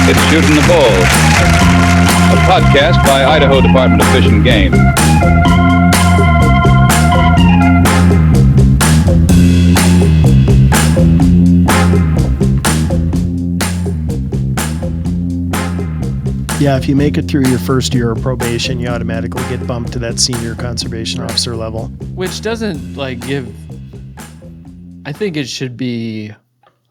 It's Shootin the Bull, a podcast by Idaho Department of Fish and Game. Yeah, if you make it through your first year of probation, you automatically get bumped to that senior conservation officer level. Which doesn't give. I think it should be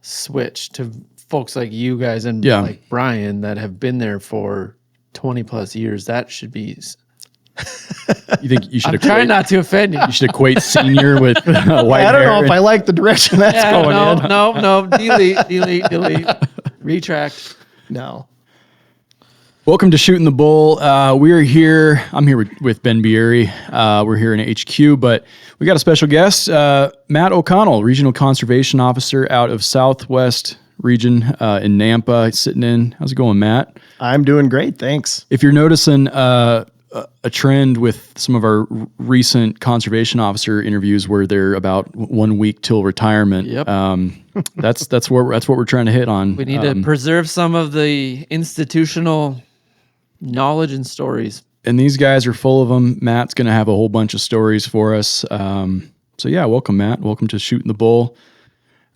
switched to folks like you guys and like Brian that have been there for 20 plus years. That should be. You think you should? I'm trying not to offend you. You should equate senior with white hair. I don't know if I like the direction that's going in. No. Delete. Retract. No. Welcome to Shootin the Bull. We're here. I'm here with Ben Bieri. We're here in HQ, but we got a special guest, Matt O'Connell, Regional Conservation Officer out of Southwest Region in Nampa, sitting in. How's it going, Matt? I'm doing great, thanks. If you're noticing a trend with some of our recent conservation officer interviews where they're about 1 week till retirement, that's what we're trying to hit on. We need to preserve some of the institutional knowledge and stories. And these guys are full of them. Matt's going to have a whole bunch of stories for us. So yeah, welcome, Matt. Welcome to Shootin the Bull.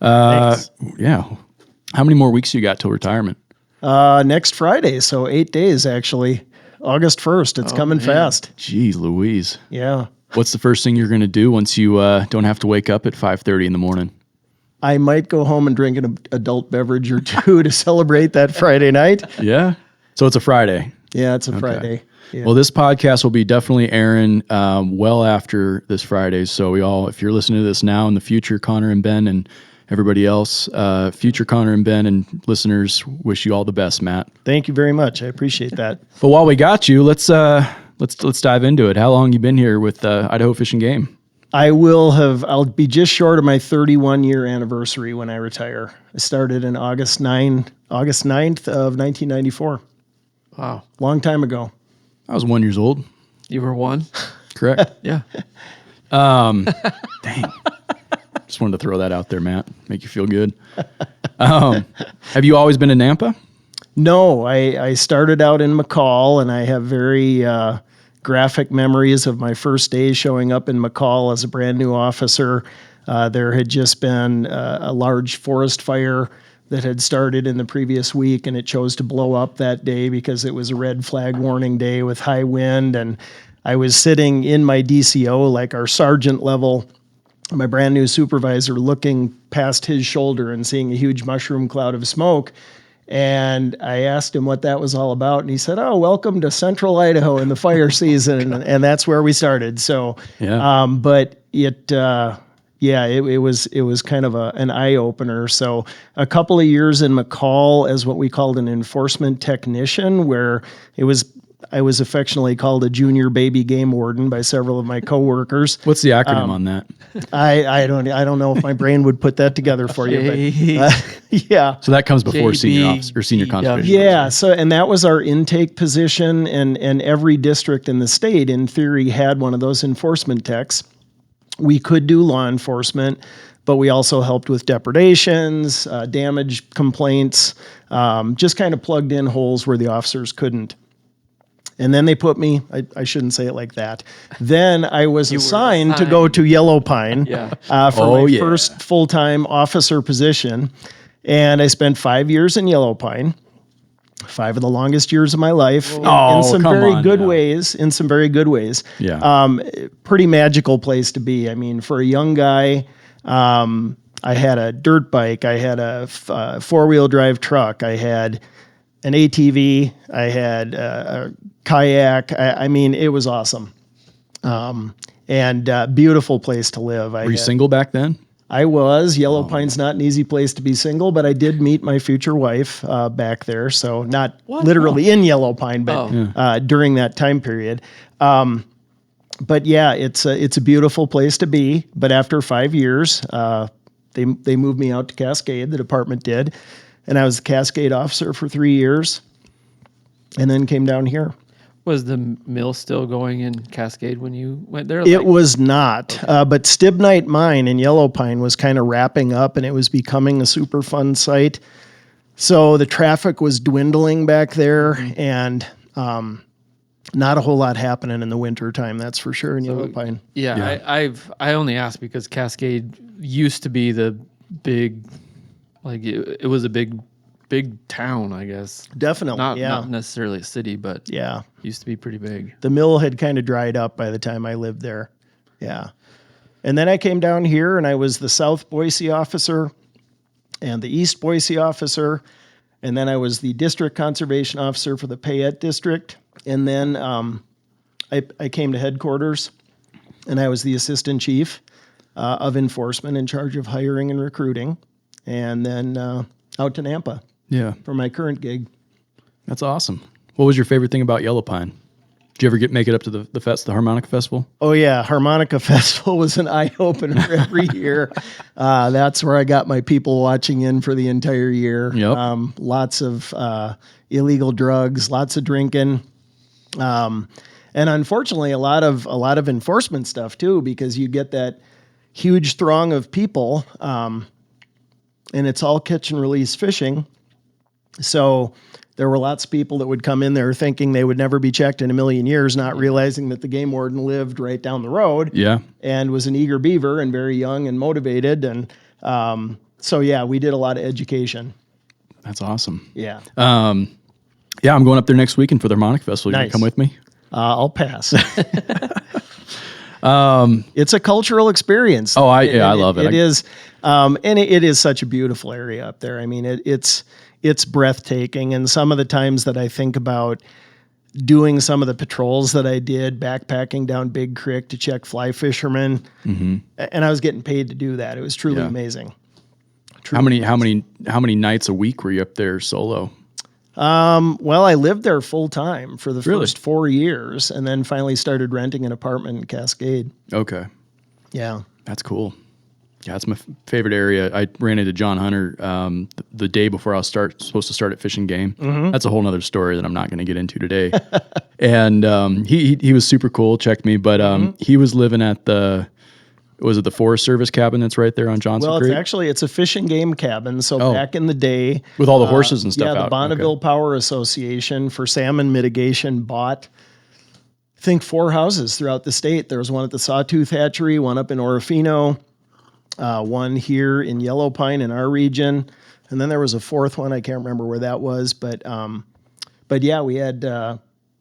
Thanks. Yeah. How many more weeks you got till retirement? Next Friday, so 8 days actually. August 1st. It's coming fast. Jeez Louise. Yeah. What's the first thing you're going to do once you don't have to wake up at 5:30 in the morning? I might go home and drink an adult beverage or two to celebrate that Friday night. Yeah. So it's a Friday. Yeah, it's a Friday. Yeah. Well, this podcast will be definitely airing well after this Friday. So if you're listening to this now in the future, Connor and Ben and everybody else, future Connor and Ben and listeners, wish you all the best, Matt. Thank you very much. I appreciate that. But while we got you, let's dive into it. How long you been here with Idaho Fish and Game? I'll be just short of my 31-year anniversary when I retire. I started in August 9th of 1994. Wow. Long time ago. I was 1 year old. You were one? Correct. Yeah. Dang. Just wanted to throw that out there, Matt. Make you feel good. Have you always been in Nampa? No, I started out in McCall, and I have very graphic memories of my first day showing up in McCall as a brand new officer. There had just been a large forest fire that had started in the previous week, and it chose to blow up that day because it was a red flag warning day with high wind. And I was sitting in my DCO, like our sergeant level, my brand new supervisor, looking past his shoulder and seeing a huge mushroom cloud of smoke. And I asked him what that was all about. And he said, welcome to Central Idaho in the fire season. and that's where we started. So, but it was kind of an eye opener. So a couple of years in McCall as what we called an enforcement technician, where I was affectionately called a junior baby game warden by several of my coworkers. What's the acronym on that? I don't know if my brain would put that together for you, but yeah. So that comes before senior officer or senior conservation. Yeah. So, and that was our intake position, and every district in the state, in theory, had one of those enforcement techs. We could do law enforcement, but we also helped with depredations, damage complaints, just kind of plugged in holes where the officers couldn't. And then they put me, I shouldn't say it like that. Then I was assigned to go to Yellow Pine for my first full-time officer position. And I spent 5 years in Yellow Pine, 5 of the longest years of my life, in some very good ways. Yeah. Pretty magical place to be. I mean, for a young guy, I had a dirt bike, I had a four-wheel drive truck, I had an ATV, I had a kayak. I mean, it was awesome. And beautiful place to live. Were you single back then? I was. Yellow Pine's not an easy place to be single, but I did meet my future wife back there. So not literally in Yellow Pine, but during that time period. But yeah, it's a beautiful place to be. But after 5 years, they moved me out to Cascade. The department did. And I was a Cascade officer for 3 years and then came down here. Was the mill still going in Cascade when you went there? It was not, but Stibnite Mine in Yellow Pine was kind of wrapping up, and it was becoming a super fun site. So the traffic was dwindling back there, and not a whole lot happening in the winter time. That's for sure in Yellow Pine. Yeah, I only asked because Cascade used to be the big, like it was a big town, I guess. Definitely, not necessarily a city, but yeah, used to be pretty big. The mill had kind of dried up by the time I lived there. Yeah. And then I came down here and I was the South Boise officer and the East Boise officer. And then I was the district conservation officer for the Payette district. And then I came to headquarters and I was the assistant chief of enforcement in charge of hiring and recruiting. And then out to Nampa for my current gig. That's awesome. What was your favorite thing about Yellow Pine? Did you ever make it up to the Harmonica Festival? Oh yeah, Harmonica Festival was an eye opener every year. That's where I got my people watching in for the entire year. Yep. Lots of illegal drugs, lots of drinking, and unfortunately, a lot of enforcement stuff too, because you get that huge throng of people, and it's all catch and release fishing. So there were lots of people that would come in there thinking they would never be checked in a million years, not realizing that the game warden lived right down the road. Yeah. And was an eager beaver and very young and motivated. And so, yeah, we did a lot of education. That's awesome. Yeah. Yeah, I'm going up there next weekend for the Harmonica Festival. You Nice. want to come with me? I'll pass. It's a cultural experience. Oh, I love it. It is. And it is such a beautiful area up there. I mean, it's breathtaking. And some of the times that I think about doing some of the patrols that I did, backpacking down Big Creek to check fly fishermen, and I was getting paid to do that. It was truly amazing. How many nights a week were you up there solo? Well, I lived there full time for the Really? first 4 years, and then finally started renting an apartment in Cascade. Okay. Yeah. That's cool. Yeah, it's my favorite area. I ran into John Hunter the day before I was supposed to start at Fish and Game. That's a whole nother story that I'm not going to get into today. And he was super cool, checked me, but he was living at the Forest Service cabin that's right there on Johnson Creek? It's a Fish and Game cabin. So back in the day, with all the horses and stuff the out. Bonneville Power Association for salmon mitigation bought, I think, 4 houses throughout the state. There was one at the Sawtooth Hatchery, one up in Orofino, one here in Yellow Pine in our region, and then there was a 4th one. I can't remember where that was, but yeah, we had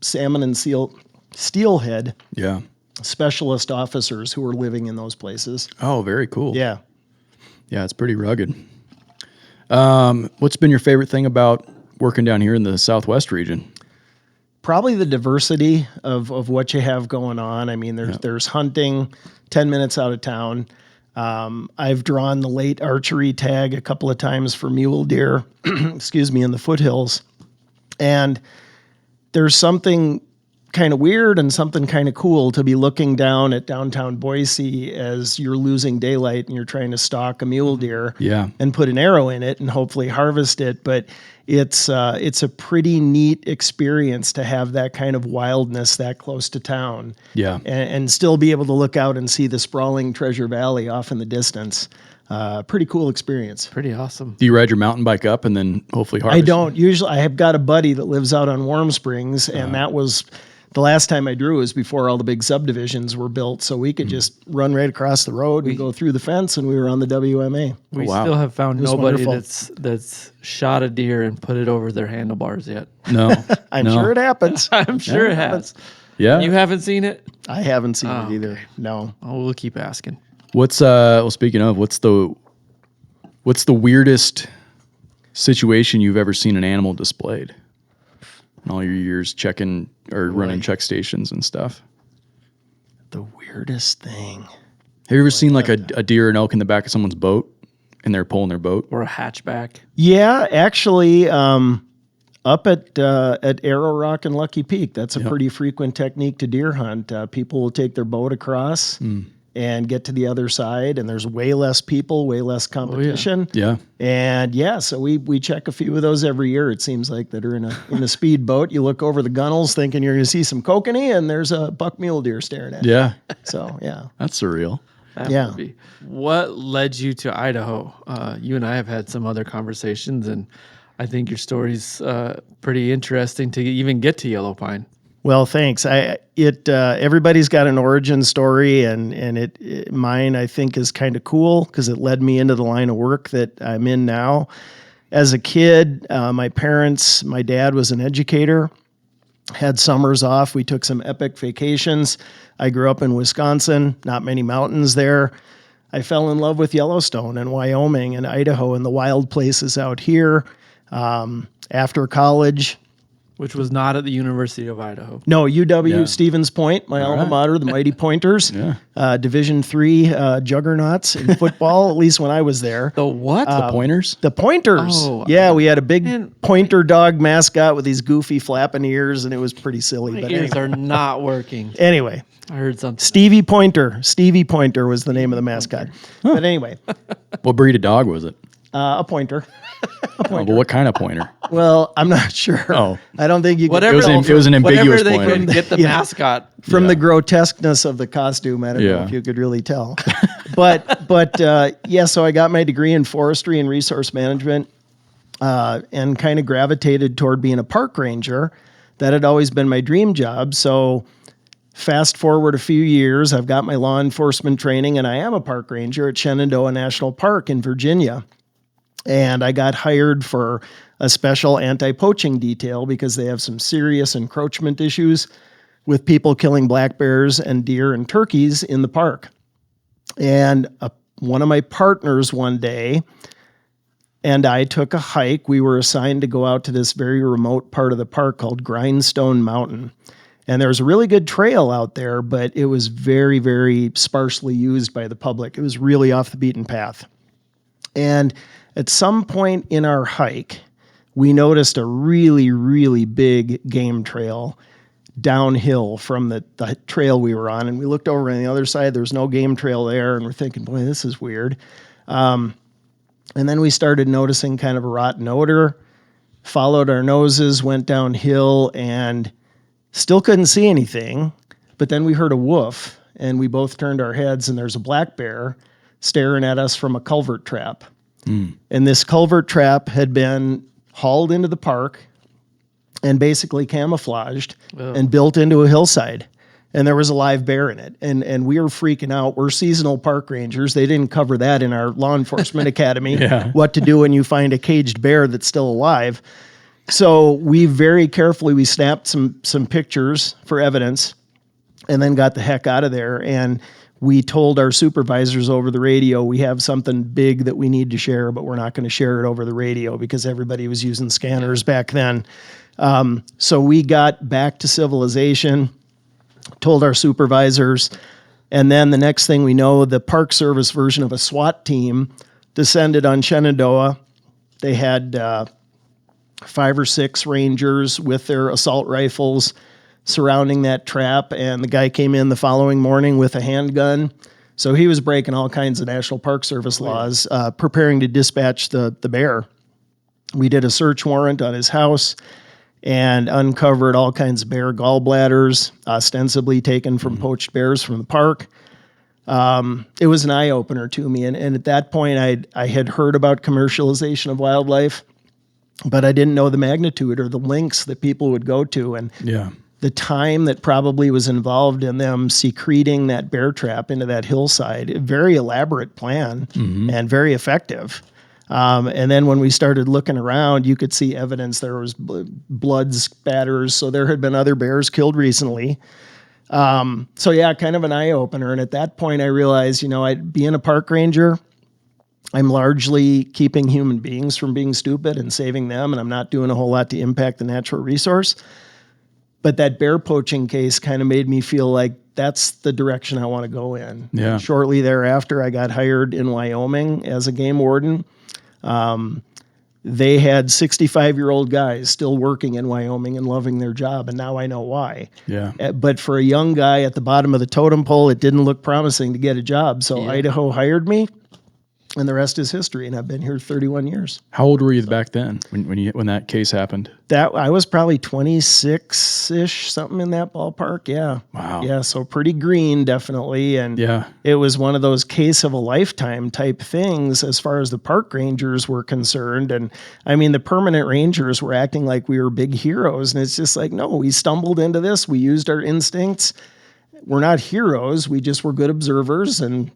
salmon and steelhead specialist officers who were living in those places. Oh, very cool. Yeah. Yeah, it's pretty rugged. What's been your favorite thing about working down here in the Southwest region? Probably the diversity of what you have going on. I mean, there's hunting 10 minutes out of town. I've drawn the late archery tag a couple of times for mule deer, excuse me, in the foothills. And there's something kind of weird and something kind of cool to be looking down at downtown Boise as you're losing daylight and you're trying to stalk a mule deer and put an arrow in it and hopefully harvest it. But it's a pretty neat experience to have that kind of wildness that close to town. Yeah. And still be able to look out and see the sprawling Treasure Valley off in the distance. Pretty cool experience. Pretty awesome. Do you ride your mountain bike up and then hopefully harvest? I don't. Usually I have got a buddy that lives out on Warm Springs, and that was the last time I drew was before all the big subdivisions were built, so we could just run right across the road and go through the fence, and we were on the WMA. We still have found nobody wonderful. that's shot a deer and put it over their handlebars yet. No. I'm sure it happens. I'm sure it has. Yeah. You haven't seen it? I haven't seen it either. No. Oh, we'll keep asking. What's speaking of, what's the weirdest situation you've ever seen an animal displayed in all your years checking or running check stations and stuff? The weirdest thing. Have you ever seen like a deer or an elk in the back of someone's boat and they're pulling their boat? Or a hatchback? Yeah, actually, up at Arrow Rock and Lucky Peak, that's a pretty frequent technique to deer hunt. People will take their boat across and get to the other side, and there's way less people, way less competition. So we check a few of those every year. It seems like that are in a speed boat. You look over the gunnels thinking you're going to see some kokanee, and there's a buck mule deer staring at you. Yeah. So yeah, That's surreal. That would be. What led you to Idaho? You and I have had some other conversations, and I think your story's pretty interesting to even get to yellow pine. Well, thanks. Everybody's got an origin story, and mine I think is kind of cool because it led me into the line of work that I'm in now. As a kid, my dad was an educator, had summers off. We took some epic vacations. I grew up in Wisconsin, not many mountains there. I fell in love with Yellowstone and Wyoming and Idaho and the wild places out here. After college, which was not at the University of Idaho. No, UW Stevens Point, my alma mater, the Mighty Pointers. Division III juggernauts in football, at least when I was there. The what? The Pointers? The Pointers. Oh, yeah, we had a big pointer dog mascot with these goofy flapping ears, and it was pretty silly. My ears are not working. Anyway. I heard something. Stevie Pointer. Stevie Pointer was the name of the mascot. Huh. But anyway. What breed of dog was it? A pointer. Oh, but what kind of pointer? Well, I'm not sure. Oh, I don't think you. It was an ambiguous they pointer. couldn't get the mascot from the grotesqueness of the costume. I don't know if you could really tell. but so I got my degree in forestry and resource management, and kind of gravitated toward being a park ranger. That had always been my dream job. So fast forward a few years, I've got my law enforcement training, and I am a park ranger at Shenandoah National Park in Virginia. And I got hired for a special anti-poaching detail because they have some serious encroachment issues with people killing black bears and deer and turkeys in the park. And one of my partners one day and I took a hike. We were assigned to go out to this very remote part of the park called Grindstone Mountain. And there was a really good trail out there, but it was very, very sparsely used by the public. It was really off the beaten path. And at some point in our hike, we noticed a really, really big game trail downhill from the trail we were on. And we looked over on the other side. There was no game trail there. And we're thinking, boy, this is weird. And then we started noticing kind of a rotten odor, followed our noses, went downhill, and still couldn't see anything. But then we heard a woof, and we both turned our heads, and there's a black bear staring at us from a culvert trap. And this culvert trap had been hauled into the park and basically camouflaged and built into a hillside. And there was a live bear in it. And we were freaking out. We're seasonal park rangers. They didn't cover that in our law enforcement academy, what to do when you find a caged bear that's still alive. So we very carefully, we snapped some pictures for evidence and then got the heck out of there. And we told our supervisors over the radio, we have something big that we need to share, but we're not going to share it over the radio because everybody was using scanners back then. So we got back to civilization, told our supervisors, and then the next thing we know, the Park Service version of a SWAT team descended on Shenandoah. They had 5 or 6 rangers with their assault rifles surrounding that trap, and the guy came in the following morning with a handgun. So he was breaking all kinds of National Park Service laws, preparing to dispatch the bear. We did a search warrant on his house and uncovered all kinds of bear gallbladders, ostensibly taken from poached bears from the park. It was an eye-opener to me, and at that point, I had heard about commercialization of wildlife, but I didn't know the magnitude or the lengths that people would go to, and the time that probably was involved in them secreting that bear trap into that hillside. A very elaborate plan and very effective. And then when we started looking around, you could see evidence. There was blood spatters. So there had been other bears killed recently. So yeah, kind of an eye opener. And at that point I realized, being a park ranger, I'm largely keeping human beings from being stupid and saving them. And I'm not doing a whole lot to impact the natural resource. But that bear poaching case kind of made me feel like that's the direction I want to go in. Yeah. Shortly thereafter, I got hired in Wyoming as a game warden. They had 65-year-old guys still working in Wyoming and loving their job, and now I know why. Yeah. But for a young guy at the bottom of the totem pole, it didn't look promising to get a job. So Idaho hired me, And the rest is history. And I've been here 31 years. How old were you back then when that case happened? That I was probably 26-ish, something in that ballpark. Yeah. Wow. Yeah. So pretty green, definitely. And Yeah. it was one of those case of a lifetime type things as far as the park rangers were concerned. And I mean, the permanent rangers were acting like we were big heroes. And it's just like, no, we stumbled into this. We used our instincts. We're not heroes. We just were good observers. And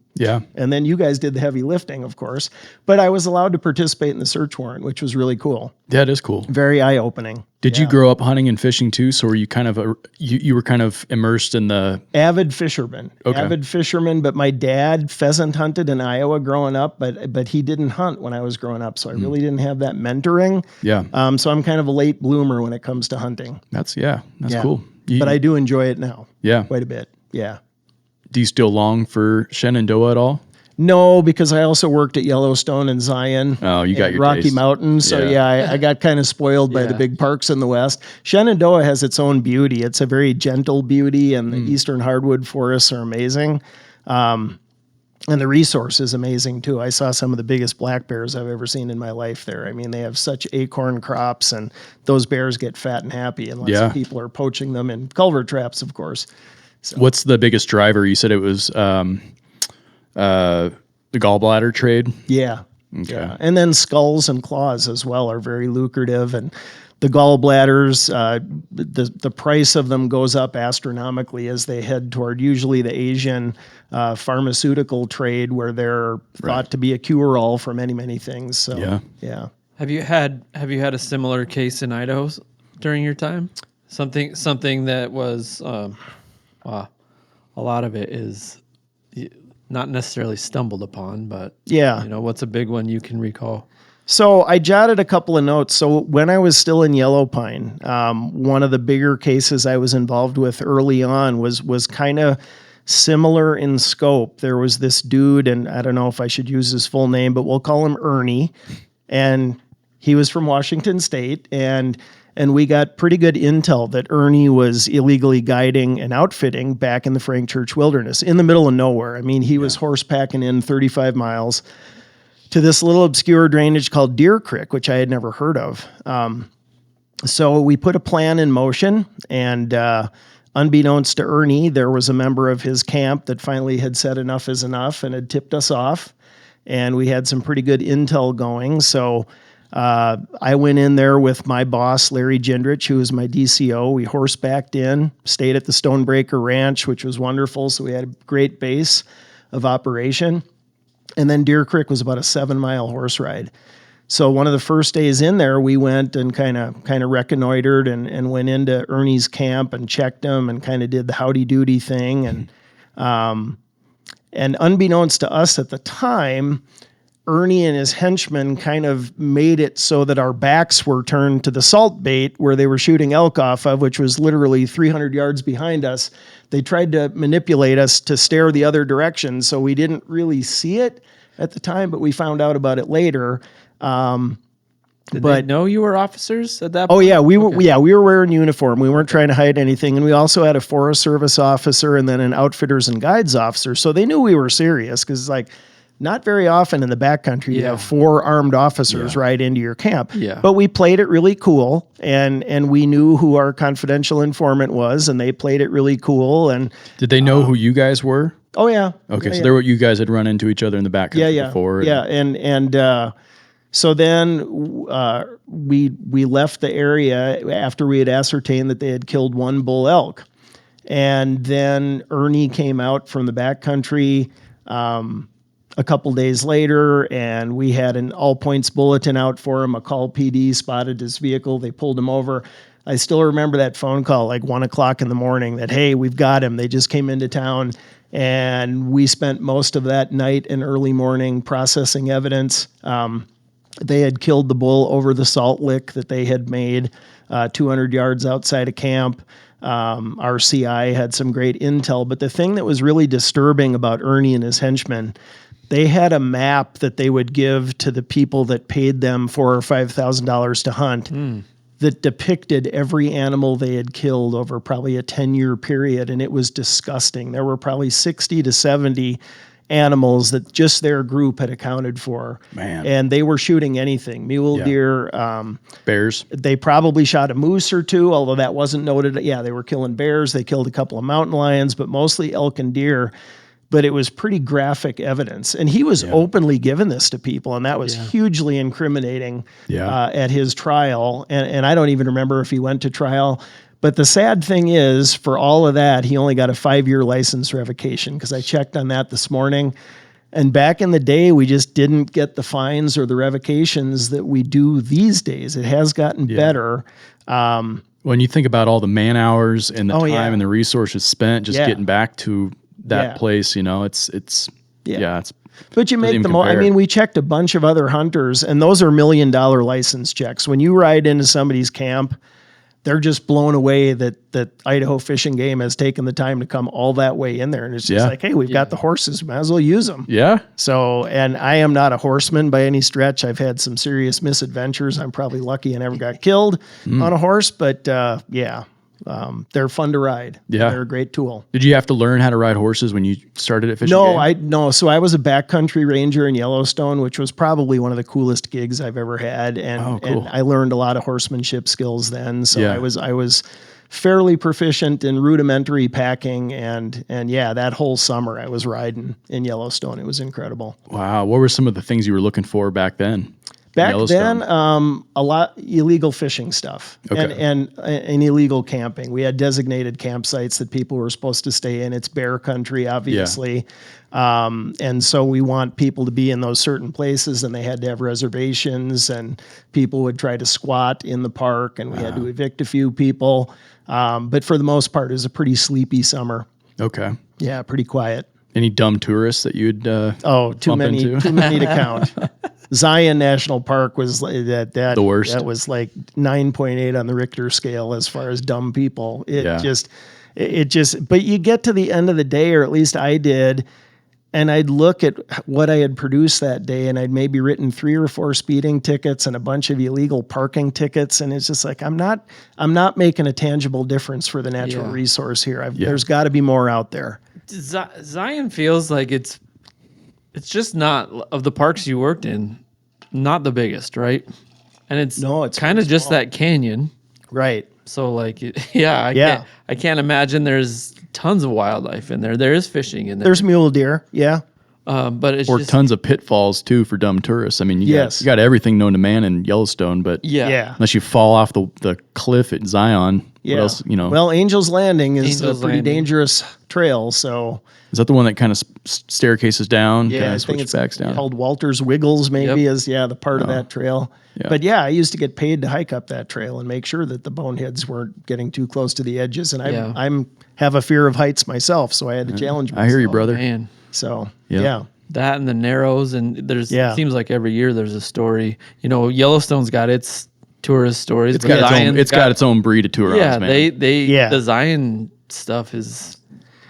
then you guys did the heavy lifting, of course. But I was allowed to participate in the search warrant, which was really cool. Yeah, it is cool. Very eye-opening. Did you grow up hunting and fishing too? So were you kind of you were kind of immersed in the avid fisherman? Okay. Avid fisherman. But my dad pheasant hunted in Iowa growing up, but he didn't hunt when I was growing up, so I really didn't have that mentoring. Yeah. So I'm kind of a late bloomer when it comes to hunting. That's cool. But I do enjoy it now. Yeah. Quite a bit. Yeah. Do you still long for Shenandoah at all? No, because I also worked at Yellowstone and Zion. Oh, you got and your Rocky taste. Mountains. So I got kind of spoiled by the big parks in the West. Shenandoah has its own beauty. It's a very gentle beauty, and the eastern hardwood forests are amazing. And the resource is amazing too. I saw some of the biggest black bears I've ever seen in my life there. I mean, they have such acorn crops, and those bears get fat and happy unless people are poaching them in culvert traps, of course. So. What's the biggest driver? You said it was the gallbladder trade? Yeah. Okay. Yeah. And then skulls and claws as well are very lucrative. And the gallbladders, the price of them goes up astronomically as they head toward usually the Asian pharmaceutical trade, where they're thought to be a cure-all for many, many things. So, yeah. Have you had a similar case in Idaho during your time? Something that was a lot of it is not necessarily stumbled upon, but what's a big one you can recall? So I jotted a couple of notes. So when I was still in Yellow Pine, one of the bigger cases I was involved with early on was kind of similar in scope. There was this dude, and I don't know if I should use his full name, but we'll call him Ernie. And he was from Washington State, and we got pretty good intel that Ernie was illegally guiding and outfitting back in the Frank Church Wilderness in the middle of nowhere. I mean, he was horsepacking in 35 miles to this little obscure drainage called Deer Creek, which I had never heard of. So we put a plan in motion, and unbeknownst to Ernie, there was a member of his camp that finally had said enough is enough and had tipped us off. And we had some pretty good intel going. So I went in there with my boss, Larry Gendrich, who was my DCO. We horsebacked in, stayed at the Stonebreaker Ranch, which was wonderful. So we had a great base of operation. And then Deer Creek was about a 7-mile horse ride. So one of the first days in there, we went and kind of reconnoitered and went into Ernie's camp and checked him and kind of did the howdy doody thing. And unbeknownst to us at the time, Ernie and his henchmen kind of made it so that our backs were turned to the salt bait where they were shooting elk off of, which was literally 300 yards behind us. They tried to manipulate us to stare the other direction, so we didn't really see it at the time, but we found out about it later. Did they know you were officers at that point? Oh yeah, we were. Okay. Yeah, we were wearing uniform. We weren't trying to hide anything, and we also had a Forest Service officer and then an Outfitters and Guides officer. So they knew we were serious, because like not very often in the backcountry you have 4 armed officers ride into your camp. Yeah. But we played it really cool, and we knew who our confidential informant was, and they played it really cool. And did they know who you guys were? Oh yeah. Okay, yeah, so there were you guys had run into each other in the backcountry before. So then we left the area after we had ascertained that they had killed 1 bull elk. And then Ernie came out from the backcountry a couple days later, and we had an all points bulletin out for him. McCall PD spotted his vehicle. They pulled him over. I still remember that phone call, like 1 o'clock in the morning, that, hey, we've got him. They just came into town. And we spent most of that night and early morning processing evidence. They had killed the bull over the salt lick that they had made 200 yards outside of camp. Our CI had some great intel. But the thing that was really disturbing about Ernie and his henchmen, they had a map that they would give to the people that paid them $4,000 or $5,000 to hunt that depicted every animal they had killed over probably a 10-year period. And it was disgusting. There were probably 60 to 70 animals that just their group had accounted for. Man. And they were shooting anything, mule deer, bears. they probably shot a moose or two, although that wasn't noted. Yeah, they were killing bears. They killed a couple of mountain lions, but mostly elk and deer. But it was pretty graphic evidence. And he was openly giving this to people, and that was hugely incriminating at his trial. And I don't even remember if he went to trial. But the sad thing is, for all of that, he only got a 5-year license revocation, because I checked on that this morning. And back in the day, we just didn't get the fines or the revocations that we do these days. It has gotten better. When you think about all the man hours and the time and the resources spent just getting back to that place, it's But you make them all. I mean, we checked a bunch of other hunters, and those are $1 million license checks. When you ride into somebody's camp, they're just blown away that Idaho Fish and Game has taken the time to come all that way in there. And it's just like, hey, we've got the horses. Might as well use them. Yeah. So, and I am not a horseman by any stretch. I've had some serious misadventures. I'm probably lucky I never got killed on a horse, but they're fun to ride. Yeah. They're a great tool. Did you have to learn how to ride horses when you started at Fish and Game? No. So I was a backcountry ranger in Yellowstone, which was probably one of the coolest gigs I've ever had. And, and I learned a lot of horsemanship skills then. So I was fairly proficient in rudimentary packing. And that whole summer I was riding in Yellowstone. It was incredible. Wow. What were some of the things you were looking for back then? Back then, a lot illegal fishing stuff and illegal camping. We had designated campsites that people were supposed to stay in. It's bear country, obviously. And so we want people to be in those certain places, and they had to have reservations, and people would try to squat in the park, and we had to evict a few people. But for the most part, it was a pretty sleepy summer. Okay. Yeah, pretty quiet. Any dumb tourists that you'd too many to count. Zion National Park was the worst. That was like 9.8 on the Richter scale as far as dumb people. But you get to the end of the day, or at least I did, and I'd look at what I had produced that day, and I'd maybe written 3 or 4 speeding tickets and a bunch of illegal parking tickets, and it's just like I'm not making a tangible difference for the natural resource here. There's got to be more out there. Zion feels like it's just not, of the parks you worked in, not the biggest, right? And it's kind of just that canyon, right? So like, I can't imagine there's tons of wildlife in there. There is fishing in there. There's mule deer, but it's just tons of pitfalls too for dumb tourists. I mean, you got everything known to man in Yellowstone, but unless you fall off the cliff at Zion, what else? Well, Angel's Landing is a pretty dangerous trail, so. Is that the one that kind of staircases down? Yeah, I think it's down. Called Walter's Wiggles, maybe, is the part of that trail. Yeah. But I used to get paid to hike up that trail and make sure that the boneheads weren't getting too close to the edges. And I have a fear of heights myself, so I had to challenge myself. I hear you, brother. Man. So, that and the Narrows, and it seems like every year there's a story. Yellowstone's got its tourist stories. It's got its own breed of tourists, man. The Zion stuff is...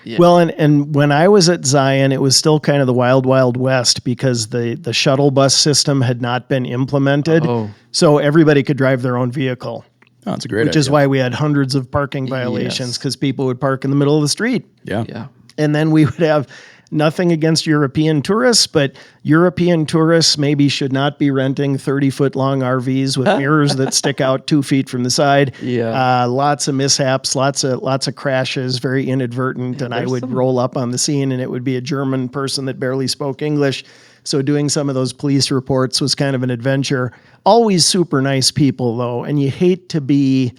Yeah. Well, and when I was at Zion, it was still kind of the wild, wild west, because the shuttle bus system had not been implemented. So everybody could drive their own vehicle. Oh, that's a great idea. Which is why we had hundreds of parking violations, because people would park in the middle of the street. Yeah. And then we would have nothing against European tourists, but European tourists maybe should not be renting 30-foot long RVs with mirrors that stick out 2 feet from the side. Yeah. Lots of mishaps, lots of crashes, very inadvertent. And I would roll up on the scene, and it would be a German person that barely spoke English. So doing some of those police reports was kind of an adventure. Always super nice people, though. And you hate to be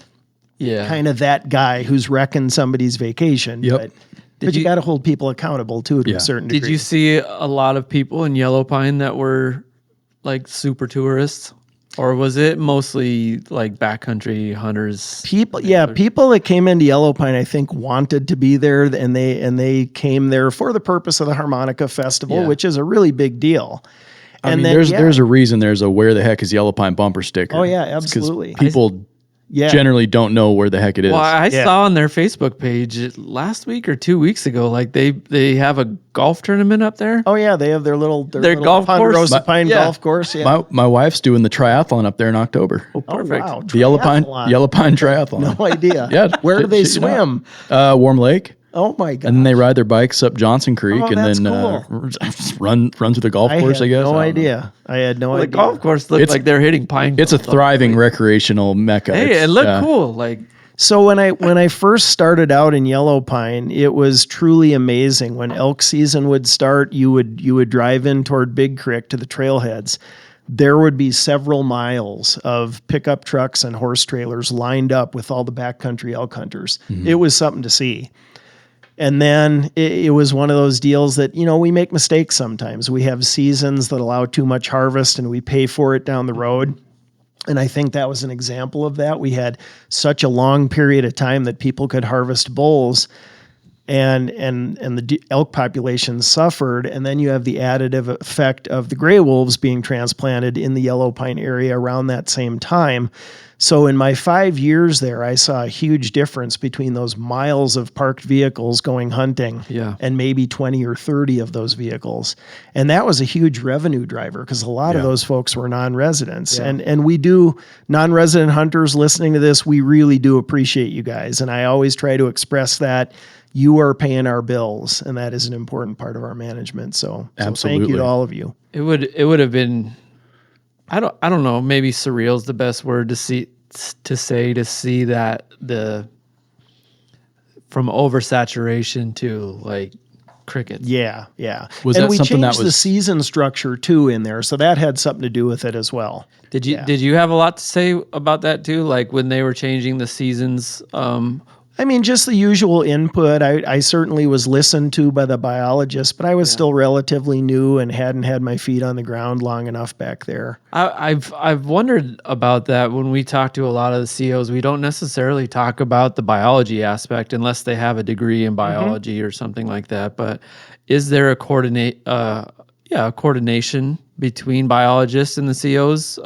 kind of that guy who's wrecking somebody's vacation. Yep. But you got to hold people accountable too, to a certain degree. Did you see a lot of people in Yellow Pine that were like super tourists, or was it mostly like backcountry hunters? People that came into Yellow Pine, I think, wanted to be there, and they came there for the purpose of the Harmonica Festival, which is a really big deal. I mean, there's a reason there's a "Where the heck is Yellow Pine" bumper sticker. Oh yeah, absolutely. People generally don't know where the heck it is. Well, I saw on their Facebook page last week or 2 weeks ago, like they have a golf tournament up there. Oh yeah, they have their little golf course, Ponderosa Pine golf course. Yeah. My wife's doing the triathlon up there in October. Oh, perfect. Wow, the Yellow Pine triathlon. No idea. Yeah. Where do they swim? Warm Lake. Oh my god! And then they ride their bikes up Johnson Creek and that's then cool. just run through the golf course. I guess. No I don't know. idea. I had no The idea. golf course looked like they're hitting pine. It's a thriving recreational mecca. Hey, it looked cool. Like, So when I first started out in Yellow Pine, it was truly amazing. When elk season would start, you would drive in toward Big Creek to the trailheads. There would be several miles of pickup trucks and horse trailers lined up with all the backcountry elk hunters. Mm-hmm. It was something to see. And then it was one of those deals that, we make mistakes sometimes. We have seasons that allow too much harvest and we pay for it down the road. And I think that was an example of that. We had such a long period of time that people could harvest bulls and the elk population suffered. And then you have the additive effect of the gray wolves being transplanted in the Yellow Pine area around that same time. So in my 5 years there, I saw a huge difference between those miles of parked vehicles going hunting and maybe 20 or 30 of those vehicles. And that was a huge revenue driver because a lot of those folks were non-residents. Yeah. And we do, non-resident hunters listening to this, we really do appreciate you guys. And I always try to express that. You are paying our bills, and that is an important part of our management. So thank you to all of you. It would have been, I don't know, maybe surreal is the best word to see that from oversaturation to like crickets. Yeah. Was and that we something changed that was the season structure too in there, so that had something to do with it as well. Did you have a lot to say about that too? Like when they were changing the seasons? I mean, just the usual input. I certainly was listened to by the biologist, but I was still relatively new and hadn't had my feet on the ground long enough back there. I've wondered about that. When we talk to a lot of the CEOs, we don't necessarily talk about the biology aspect unless they have a degree in biology or something like that. But is there a coordination between biologists and the CEOs?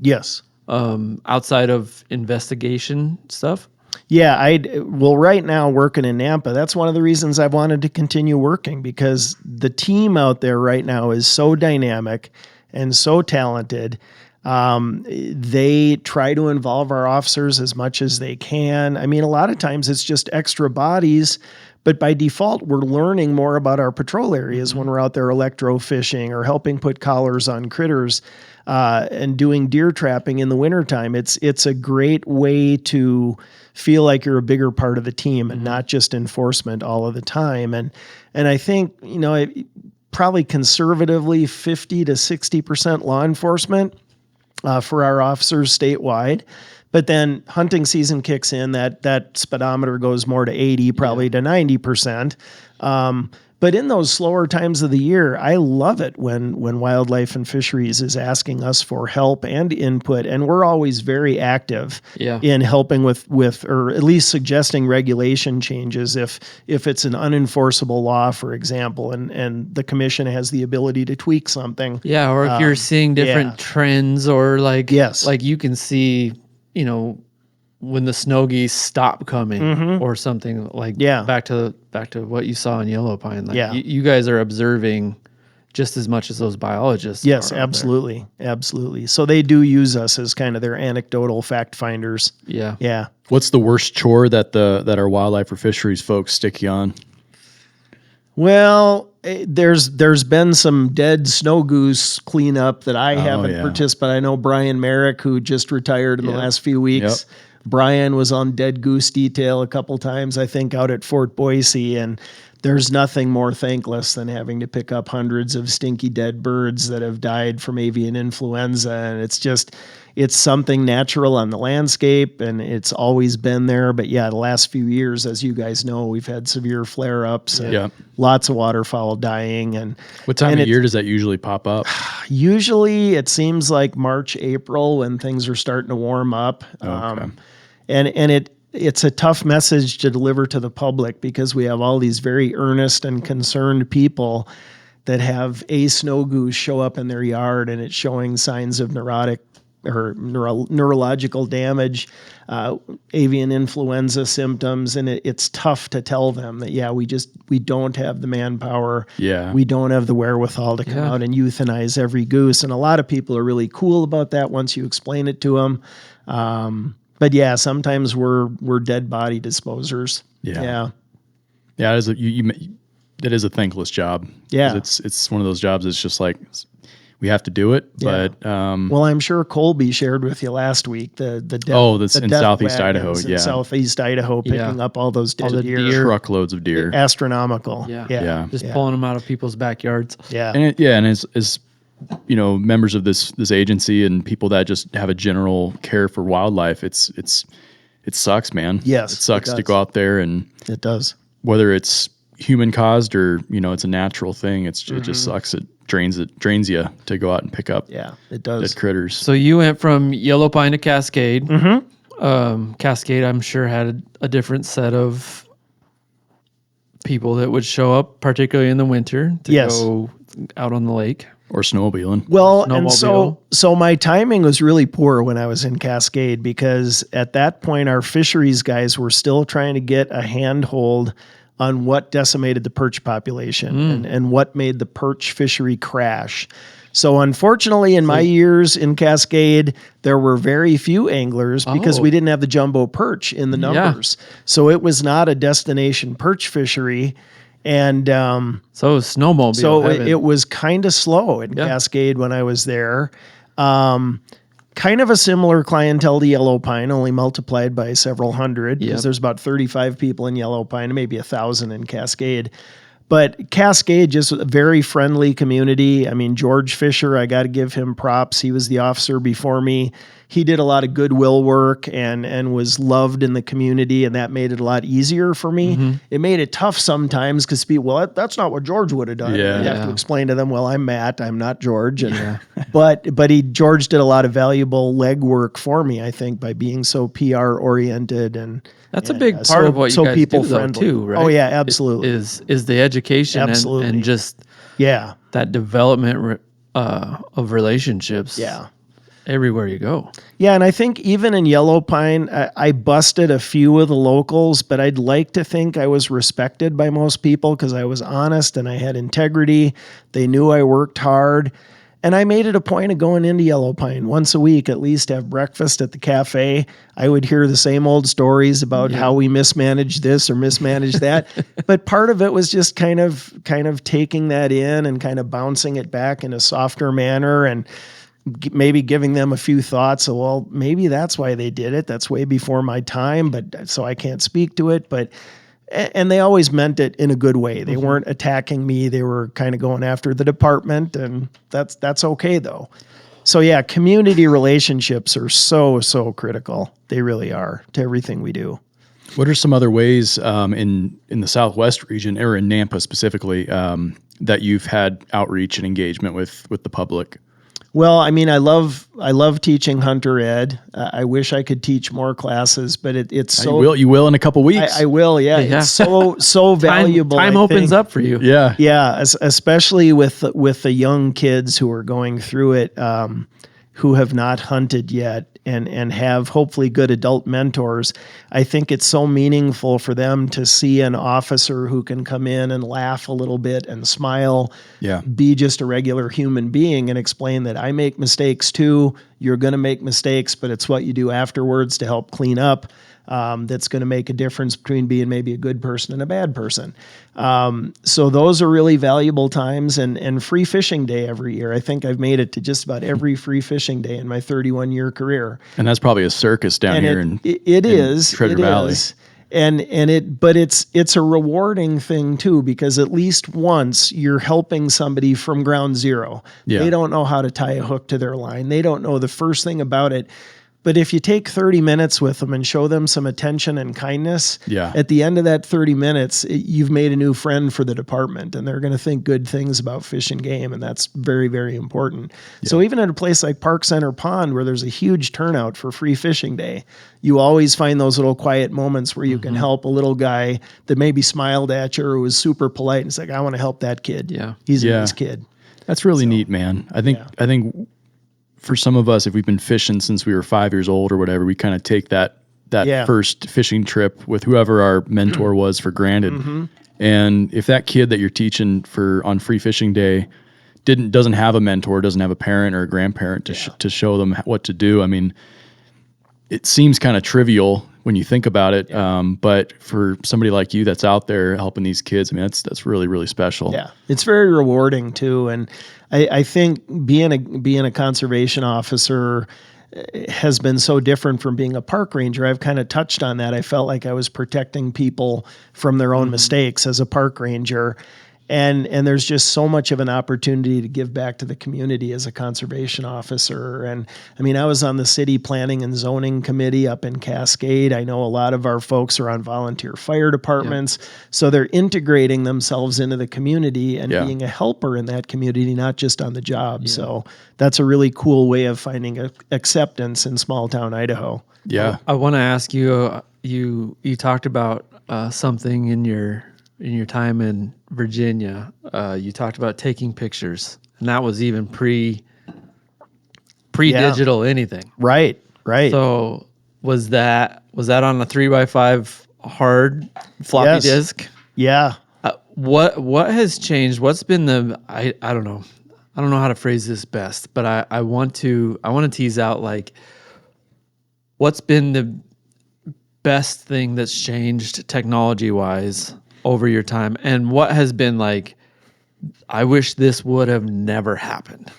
Yes. Outside of investigation stuff? Yeah, right now working in Nampa, that's one of the reasons I've wanted to continue working, because the team out there right now is so dynamic and so talented. They try to involve our officers as much as they can. I mean, a lot of times it's just extra bodies, but by default, we're learning more about our patrol areas when we're out there electrofishing or helping put collars on critters and doing deer trapping in the wintertime. It's a great way to feel like you're a bigger part of the team and not just enforcement all of the time. And I think, probably conservatively 50 to 60% law enforcement for our officers statewide. But then hunting season kicks in, that speedometer goes more to 80, probably to 90%. But in those slower times of the year, I love it when Wildlife and Fisheries is asking us for help and input, and we're always very active in helping with or at least suggesting regulation changes if it's an unenforceable law, for example, and the commission has the ability to tweak something. Yeah, or if you're seeing different trends, or like you can see, when the snow geese stop coming or something like back to what you saw in Yellow Pine. Like you guys are observing just as much as those biologists. Yes, absolutely. Absolutely. So they do use us as kind of their anecdotal fact finders. Yeah. Yeah. What's the worst chore that our wildlife or fisheries folks stick you on? Well, there's been some dead snow goose cleanup that I haven't participated. I know Brian Merrick, who just retired in the last few weeks. Yep. Brian was on dead goose detail a couple times, I think, out at Fort Boise, and there's nothing more thankless than having to pick up hundreds of stinky dead birds that have died from avian influenza. And it's something natural on the landscape, and it's always been there. But the last few years, as you guys know, we've had severe flare-ups and lots of waterfowl dying. And what time of year does that usually pop up? Usually it seems like March, April, when things are starting to warm up. And it's a tough message to deliver to the public, because we have all these very earnest and concerned people that have a snow goose show up in their yard and it's showing signs of neurotic or neurological damage, avian influenza symptoms. And it's tough to tell them that, we don't have the manpower. Yeah. We don't have the wherewithal to come out and euthanize every goose. And a lot of people are really cool about that once you explain it to them. But sometimes we're dead body disposers. Yeah. Yeah, that is a thankless job. Yeah. 'Cause it's one of those jobs that's just like, we have to do it, but well, I'm sure Colby shared with you last week the that's in death Southeast Idaho, wagons in Southeast Idaho picking up all those dead deer. truckloads of deer, astronomical. Yeah. Just pulling them out of people's backyards. Yeah, and as you know, members of this agency and people that just have a general care for wildlife, it sucks, man. Yes, it sucks it to go out there, and it does. Whether it's human caused or it's a natural thing, it just sucks. It drains you to go out and pick up. Yeah, it does. Dead critters. So you went from Yellow Pine to Cascade. Cascade, I'm sure, had a different set of people that would show up, particularly in the winter, to go out on the lake. Or snowmobiling. Well, and so my timing was really poor when I was in Cascade, because at that point our fisheries guys were still trying to get a handhold on what decimated the perch population and what made the perch fishery crash. So unfortunately, in my years in Cascade, there were very few anglers because we didn't have the jumbo perch in the numbers. So it was not a destination perch fishery. And so it was snowmobile. So it was kind of slow in Cascade when I was there. Kind of a similar clientele to Yellow Pine, only multiplied by several hundred, because there's about 35 people in Yellow Pine, maybe 1,000 in Cascade. But Cascade, just a very friendly community. I mean, George Fisher, I got to give him props. He was the officer before me. He did a lot of goodwill work and was loved in the community, and that made it a lot easier for me. It made it tough sometimes because people, well, that's not what George would have done. You have to explain to them, well, I'm Matt, I'm not George. And, but George did a lot of valuable legwork for me, I think, by being so PR oriented and that's a big part of what you guys people do, though, friendly. too, right? Oh yeah, absolutely. Is the education and just that development of relationships. Yeah. Everywhere you go. Yeah, and I think even in Yellow Pine, I busted a few of the locals, but I'd like to think I was respected by most people because I was honest and I had integrity. They knew I worked hard. And I made it a point of going into Yellow Pine once a week, at least have breakfast at the cafe. I would hear the same old stories about how we mismanaged this or mismanaged that. But part of it was just kind of taking that in and kind of bouncing it back in a softer manner and maybe giving them a few thoughts. So, well, maybe that's why they did it. That's way before my time, but so I can't speak to it. And they always meant it in a good way. They weren't attacking me. They were kind of going after the department, and that's okay though. So yeah, community relationships are so critical. They really are to everything we do. What are some other ways in the Southwest region, or in Nampa specifically, that you've had outreach and engagement with the public? Well, I mean, I love teaching hunter ed. I wish I could teach more classes, but it's so. You will in a couple weeks. I will. Yeah. It's so valuable. Time opens up for you. Yeah. Yeah. Especially with the young kids who are going through it, who have not hunted yet and have hopefully good adult mentors. I think it's so meaningful for them to see an officer who can come in and laugh a little bit and smile, be just a regular human being and explain that I make mistakes too. You're going to make mistakes, but it's what you do afterwards to help clean up. That's going to make a difference between being maybe a good person and a bad person. So those are really valuable times, and free fishing day every year. I think I've made it to just about every free fishing day in my 31-year career. And that's probably a circus down here in Treasure Valley. But it's a rewarding thing too, because at least once you're helping somebody from ground zero. Yeah. They don't know how to tie a hook to their line. They don't know the first thing about it. But if you take 30 minutes with them and show them some attention and kindness, at the end of that 30 minutes, you've made a new friend for the department, and they're going to think good things about Fish and Game, and that's very, very important. Yeah. So even at a place like Park Center Pond, where there's a huge turnout for free fishing day, you always find those little quiet moments where you can help a little guy that maybe smiled at you or was super polite and it's like, I want to help that kid. Yeah. He's a nice kid. That's really neat, man. I think for some of us, if we've been fishing since we were 5 years old or whatever, we kind of take that first fishing trip with whoever our mentor was for granted. And if that kid that you're teaching on free fishing day doesn't have a mentor, doesn't have a parent or a grandparent to show them what to do, I mean, it seems kind of trivial when you think about it. But for somebody like you that's out there helping these kids, I mean, that's really, really special. Yeah, it's very rewarding too. And I think being a conservation officer has been so different from being a park ranger. I've kind of touched on that. I felt like I was protecting people from their own mistakes as a park ranger. And there's just so much of an opportunity to give back to the community as a conservation officer. And I mean, I was on the city planning and zoning committee up in Cascade. I know a lot of our folks are on volunteer fire departments. So they're integrating themselves into the community and being a helper in that community, not just on the job. So that's a really cool way of finding acceptance in small town Idaho. Yeah. I want to ask you, you talked about something in your time in Virginia. You talked about taking pictures, and that was even pre-digital anything. Right. So was that on a 3x5 hard floppy disk? Yeah. What has changed? What's been I don't know. I don't know how to phrase this best, but I want to tease out, like, what's been the best thing that's changed technology-wise over your time, and what has been like, I wish this would have never happened?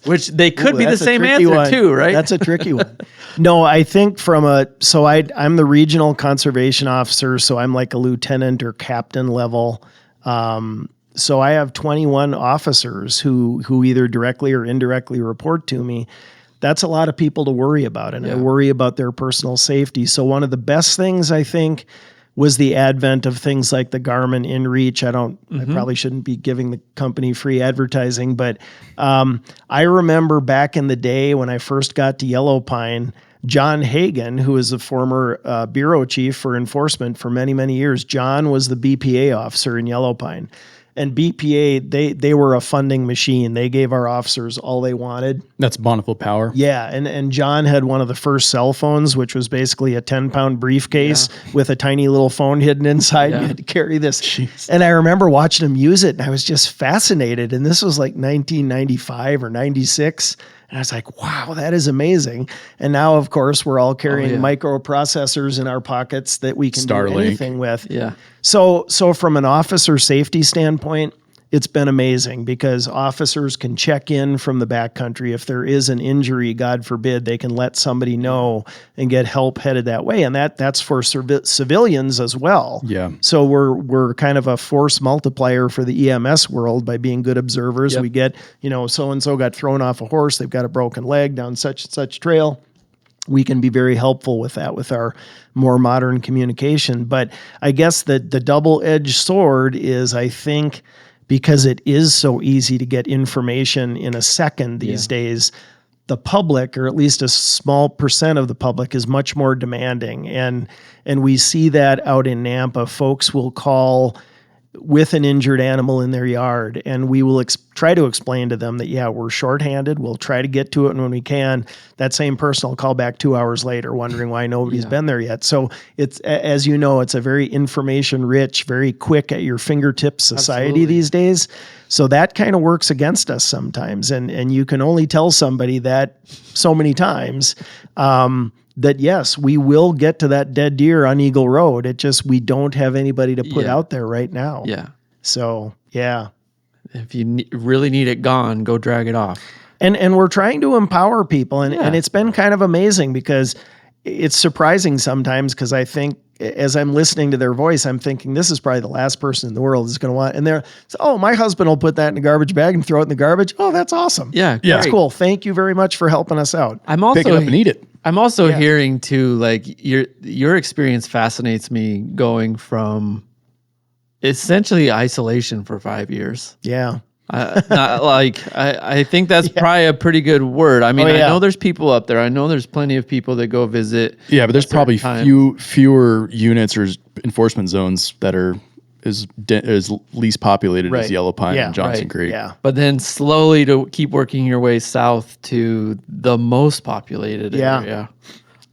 Which they could be the same answer too, right? That's a tricky one. No, I think I'm the regional conservation officer, so I'm like a lieutenant or captain level. So I have 21 officers who either directly or indirectly report to me. That's a lot of people to worry about, and I worry about their personal safety. So one of the best things, I think, was the advent of things like the Garmin InReach. I probably shouldn't be giving the company free advertising, but I remember back in the day when I first got to Yellow Pine, John Hagan, who was a former bureau chief for enforcement for many, many years, John was the BPA officer in Yellow Pine. And BPA, they were a funding machine. They gave our officers all they wanted. That's Bonneville Power. Yeah, and John had one of the first cell phones, which was basically a 10-pound briefcase with a tiny little phone hidden inside. You had to carry this. Jeez. And I remember watching him use it, and I was just fascinated. And this was like 1995 or 96. And I was like, wow, that is amazing. And now, of course, we're all carrying microprocessors in our pockets that we can do anything with. Yeah. So from an officer safety standpoint, it's been amazing because officers can check in from the backcountry. If there is an injury, God forbid, they can let somebody know and get help headed that way. And that's for civilians as well. Yeah. So we're kind of a force multiplier for the EMS world by being good observers. We get, so-and-so got thrown off a horse. They've got a broken leg down such and such trail. We can be very helpful with that with our more modern communication. But I guess the double-edged sword is, I think, because it is so easy to get information in a second these days, the public, or at least a small percent of the public, is much more demanding. And we see that out in Nampa. Folks will call with an injured animal in their yard, and we will try to explain to them that, we're shorthanded. We'll try to get to it when we can. That same person will call back 2 hours later wondering why nobody's been there yet. So it's, as you know, it's a very information-rich, very quick at your fingertips society these days. So that kind of works against us sometimes. And you can only tell somebody that so many times, that yes, we will get to that dead deer on Eagle Road. It just, we don't have anybody to put out there right now. Yeah. So, yeah. If you really need it gone, go drag it off. And we're trying to empower people. And it's been kind of amazing because it's surprising sometimes, because I think as I'm listening to their voice, I'm thinking this is probably the last person in the world is going to want, and they're, my husband will put that in a garbage bag and throw it in the garbage. Oh, that's awesome. Yeah. That's cool. Thank you very much for helping us out. I'm also pick it up and eat it. I'm also hearing too, like your experience fascinates me, going from essentially isolation for 5 years. Yeah. I think that's probably a pretty good word. I mean, I know there's people up there. I know there's plenty of people that go visit. Yeah, but there's probably fewer units or enforcement zones that are is least populated as Yellow Pine and Johnson Creek. Yeah. But then slowly to keep working your way south to the most populated area.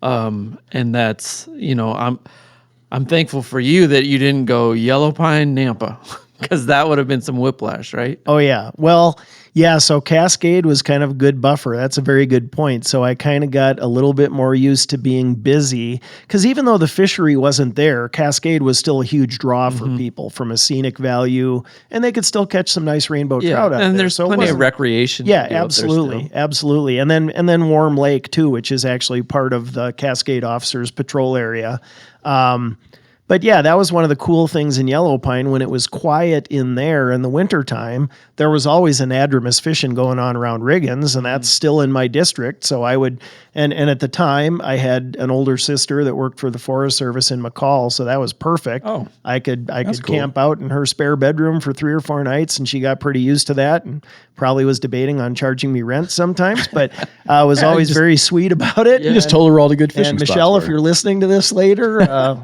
And that's, I'm thankful for you that you didn't go Yellow Pine, Nampa. Because that would have been some whiplash, right? Oh, yeah. Well, yeah, so Cascade was kind of a good buffer. That's a very good point. So I kind of got a little bit more used to being busy because even though the fishery wasn't there, Cascade was still a huge draw for people from a scenic value, and they could still catch some nice rainbow trout out there. And there's so plenty of recreation. Yeah, to do absolutely, absolutely. And then Warm Lake too, which is actually part of the Cascade Officers Patrol area. But yeah, that was one of the cool things in Yellow Pine when it was quiet in there in the wintertime. There was always anadromous fishing going on around Riggins, and that's still in my district. So I would, and at the time I had an older sister that worked for the Forest Service in McCall, so that was perfect. Oh, I could cool. camp out in her spare bedroom for 3 or 4 nights, and she got pretty used to that, and probably was debating on charging me rent sometimes, but was always very sweet about it. You just told her all the good fishing And spots Michelle, were. if you're listening to this later,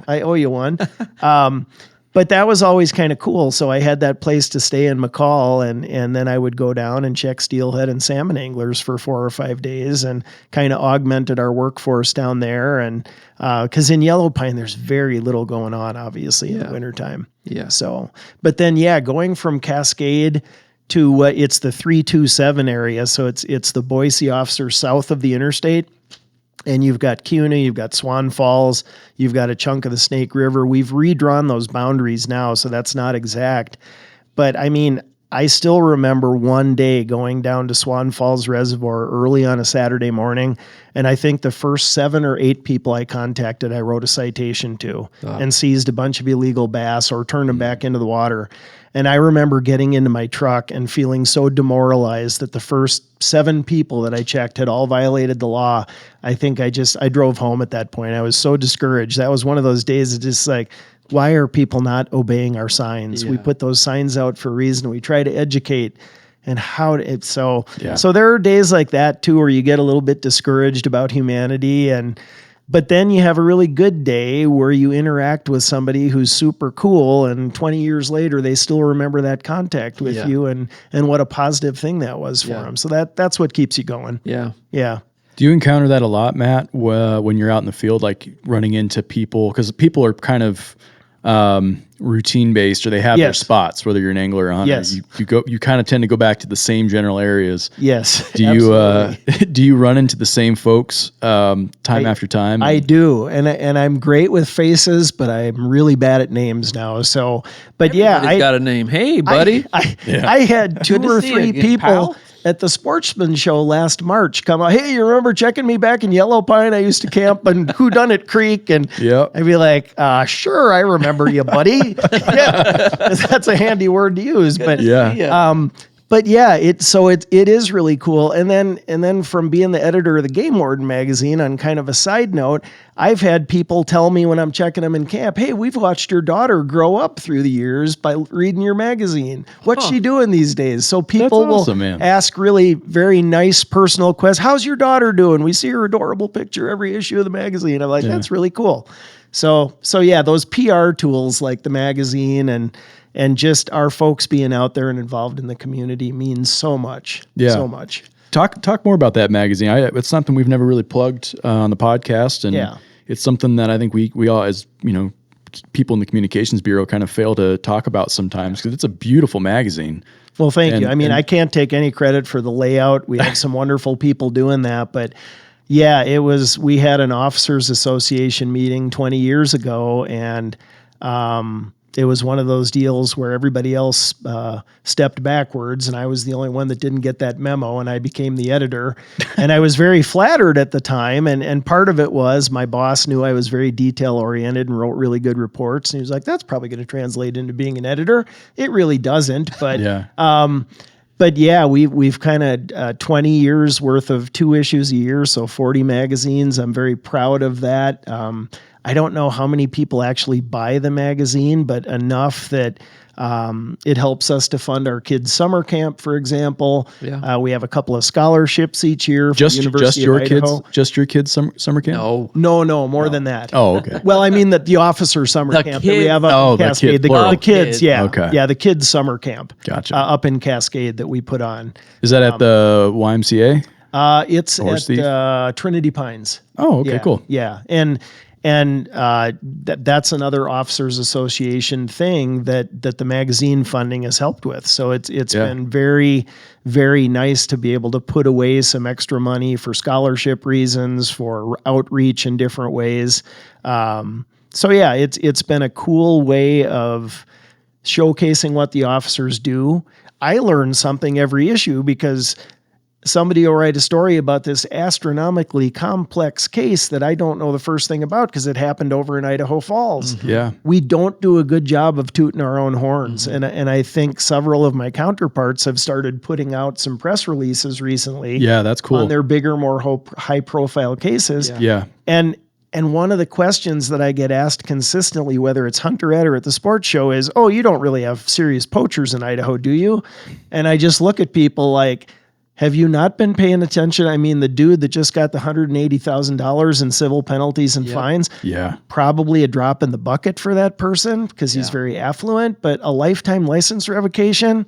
I owe you one. But that was always kind of cool. So I had that place to stay in McCall, and then I would go down and check steelhead and salmon anglers for 4 or 5 days and kind of augmented our workforce down there. And because in Yellow Pine, there's very little going on, obviously, in the wintertime. Yeah. So, but then, going from Cascade to it's the 327 area. So it's the Boise Officer south of the interstate. And you've got CUNA, you've got Swan Falls, you've got a chunk of the Snake River. We've redrawn those boundaries now, so that's not exact. But I mean, I still remember one day going down to Swan Falls Reservoir early on a Saturday morning, and I think the first 7 or 8 people I contacted, I wrote a citation to and seized a bunch of illegal bass or turned them back into the water. And I remember getting into my truck and feeling so demoralized that the first 7 people that I checked had all violated the law. I think I drove home at that point. I was so discouraged. That was one of those days that just like, why are people not obeying our signs? Yeah. We put those signs out for a reason. We try to educate and how to, so there are days like that too, where you get a little bit discouraged about humanity, but then you have a really good day where you interact with somebody who's super cool, and 20 years later, they still remember that contact with you and what a positive thing that was for them. So that's what keeps you going. Yeah. Yeah. Do you encounter that a lot, Matt, when you're out in the field, like running into people? Because people are kind of routine based, or they have their spots, whether you're an angler or a hunter. Yes. You kind of tend to go back to the same general areas. Yes. Do you run into the same folks time after time? I do, and I'm great with faces, but I'm really bad at names now. So, but Everybody's got a name. Hey, buddy. I had 2 or 3 people pal. at the Sportsman Show last March come out. Hey, you remember checking me back in Yellow Pine? I used to camp in Whodunit Creek, and I'd be like, sure, I remember you, buddy. Yeah, that's a handy word to use, but But yeah, it is really cool. And then from being the editor of the Game Warden magazine, on kind of a side note, I've had people tell me when I'm checking them in camp, hey, we've watched your daughter grow up through the years by reading your magazine. What's she doing these days? So people will ask really very nice personal questions. How's your daughter doing? We see her adorable picture every issue of the magazine. I'm like, that's really cool. So yeah, those PR tools like the magazine and just our folks being out there and involved in the community means so much. Yeah. So much. Talk more about that magazine. It's something we've never really plugged on the podcast, and it's something that I think we all, as people in the communications bureau, kind of fail to talk about sometimes, because it's a beautiful magazine. Well, thank you. I mean, I can't take any credit for the layout. We have some wonderful people doing that, but yeah, we had an officers association meeting 20 years ago, and it was one of those deals where everybody else stepped backwards, and I was the only one that didn't get that memo, and I became the editor. And I was very flattered at the time, and part of it was my boss knew I was very detail-oriented and wrote really good reports, and he was like, that's probably going to translate into being an editor. It really doesn't, but But yeah, we've kind of 20 years worth of 2 issues a year, so 40 magazines. I'm very proud of that. I don't know how many people actually buy the magazine, but enough that it helps us to fund our kids' summer camp, for example. Yeah. We have a couple of scholarships each year for the University of Idaho. Just your kids' summer camp? No, more than that. Oh, okay. Well, I mean the officer summer camp that we have up in Cascade. The kids, yeah. Okay. Yeah, the kids' summer camp. Gotcha. Up in Cascade that we put on. Is that at the YMCA? It's at Trinity Pines. Oh, okay, cool. Yeah, And that's another officers association thing that the magazine funding has helped with. So it's been very, very nice to be able to put away some extra money for scholarship reasons, for outreach in different ways. So yeah, it's been a cool way of showcasing what the officers do. I learn something every issue because somebody will write a story about this astronomically complex case that I don't know the first thing about because it happened over in Idaho Falls. Mm-hmm. Yeah. We don't do a good job of tooting our own horns. Mm-hmm. And I think several of my counterparts have started putting out some press releases recently. Yeah, that's cool. On their bigger, more high profile cases. Yeah. And one of the questions that I get asked consistently, whether it's Hunter Ed or at the sports show, is, oh, you don't really have serious poachers in Idaho, do you? And I just look at people like, have you not been paying attention? I mean, the dude that just got the $180,000 in civil penalties and fines, probably a drop in the bucket for that person because he's very affluent, but a lifetime license revocation,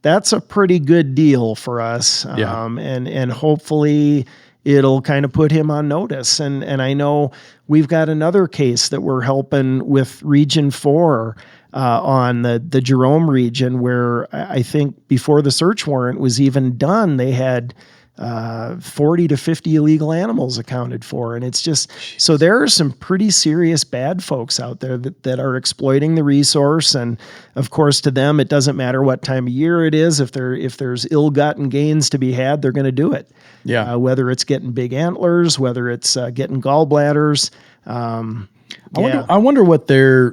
that's a pretty good deal for us. And hopefully it'll kind of put him on notice. And I know we've got another case that we're helping with Region 4 on the Jerome region, where I think before the search warrant was even done, they had 40 to 50 illegal animals accounted for. And it's just, so there are some pretty serious bad folks out there that are exploiting the resource. And of course, to them, it doesn't matter what time of year it is. If there's ill-gotten gains to be had, they're going to do it. Yeah. Whether it's getting big antlers, whether it's getting gallbladders. I wonder what their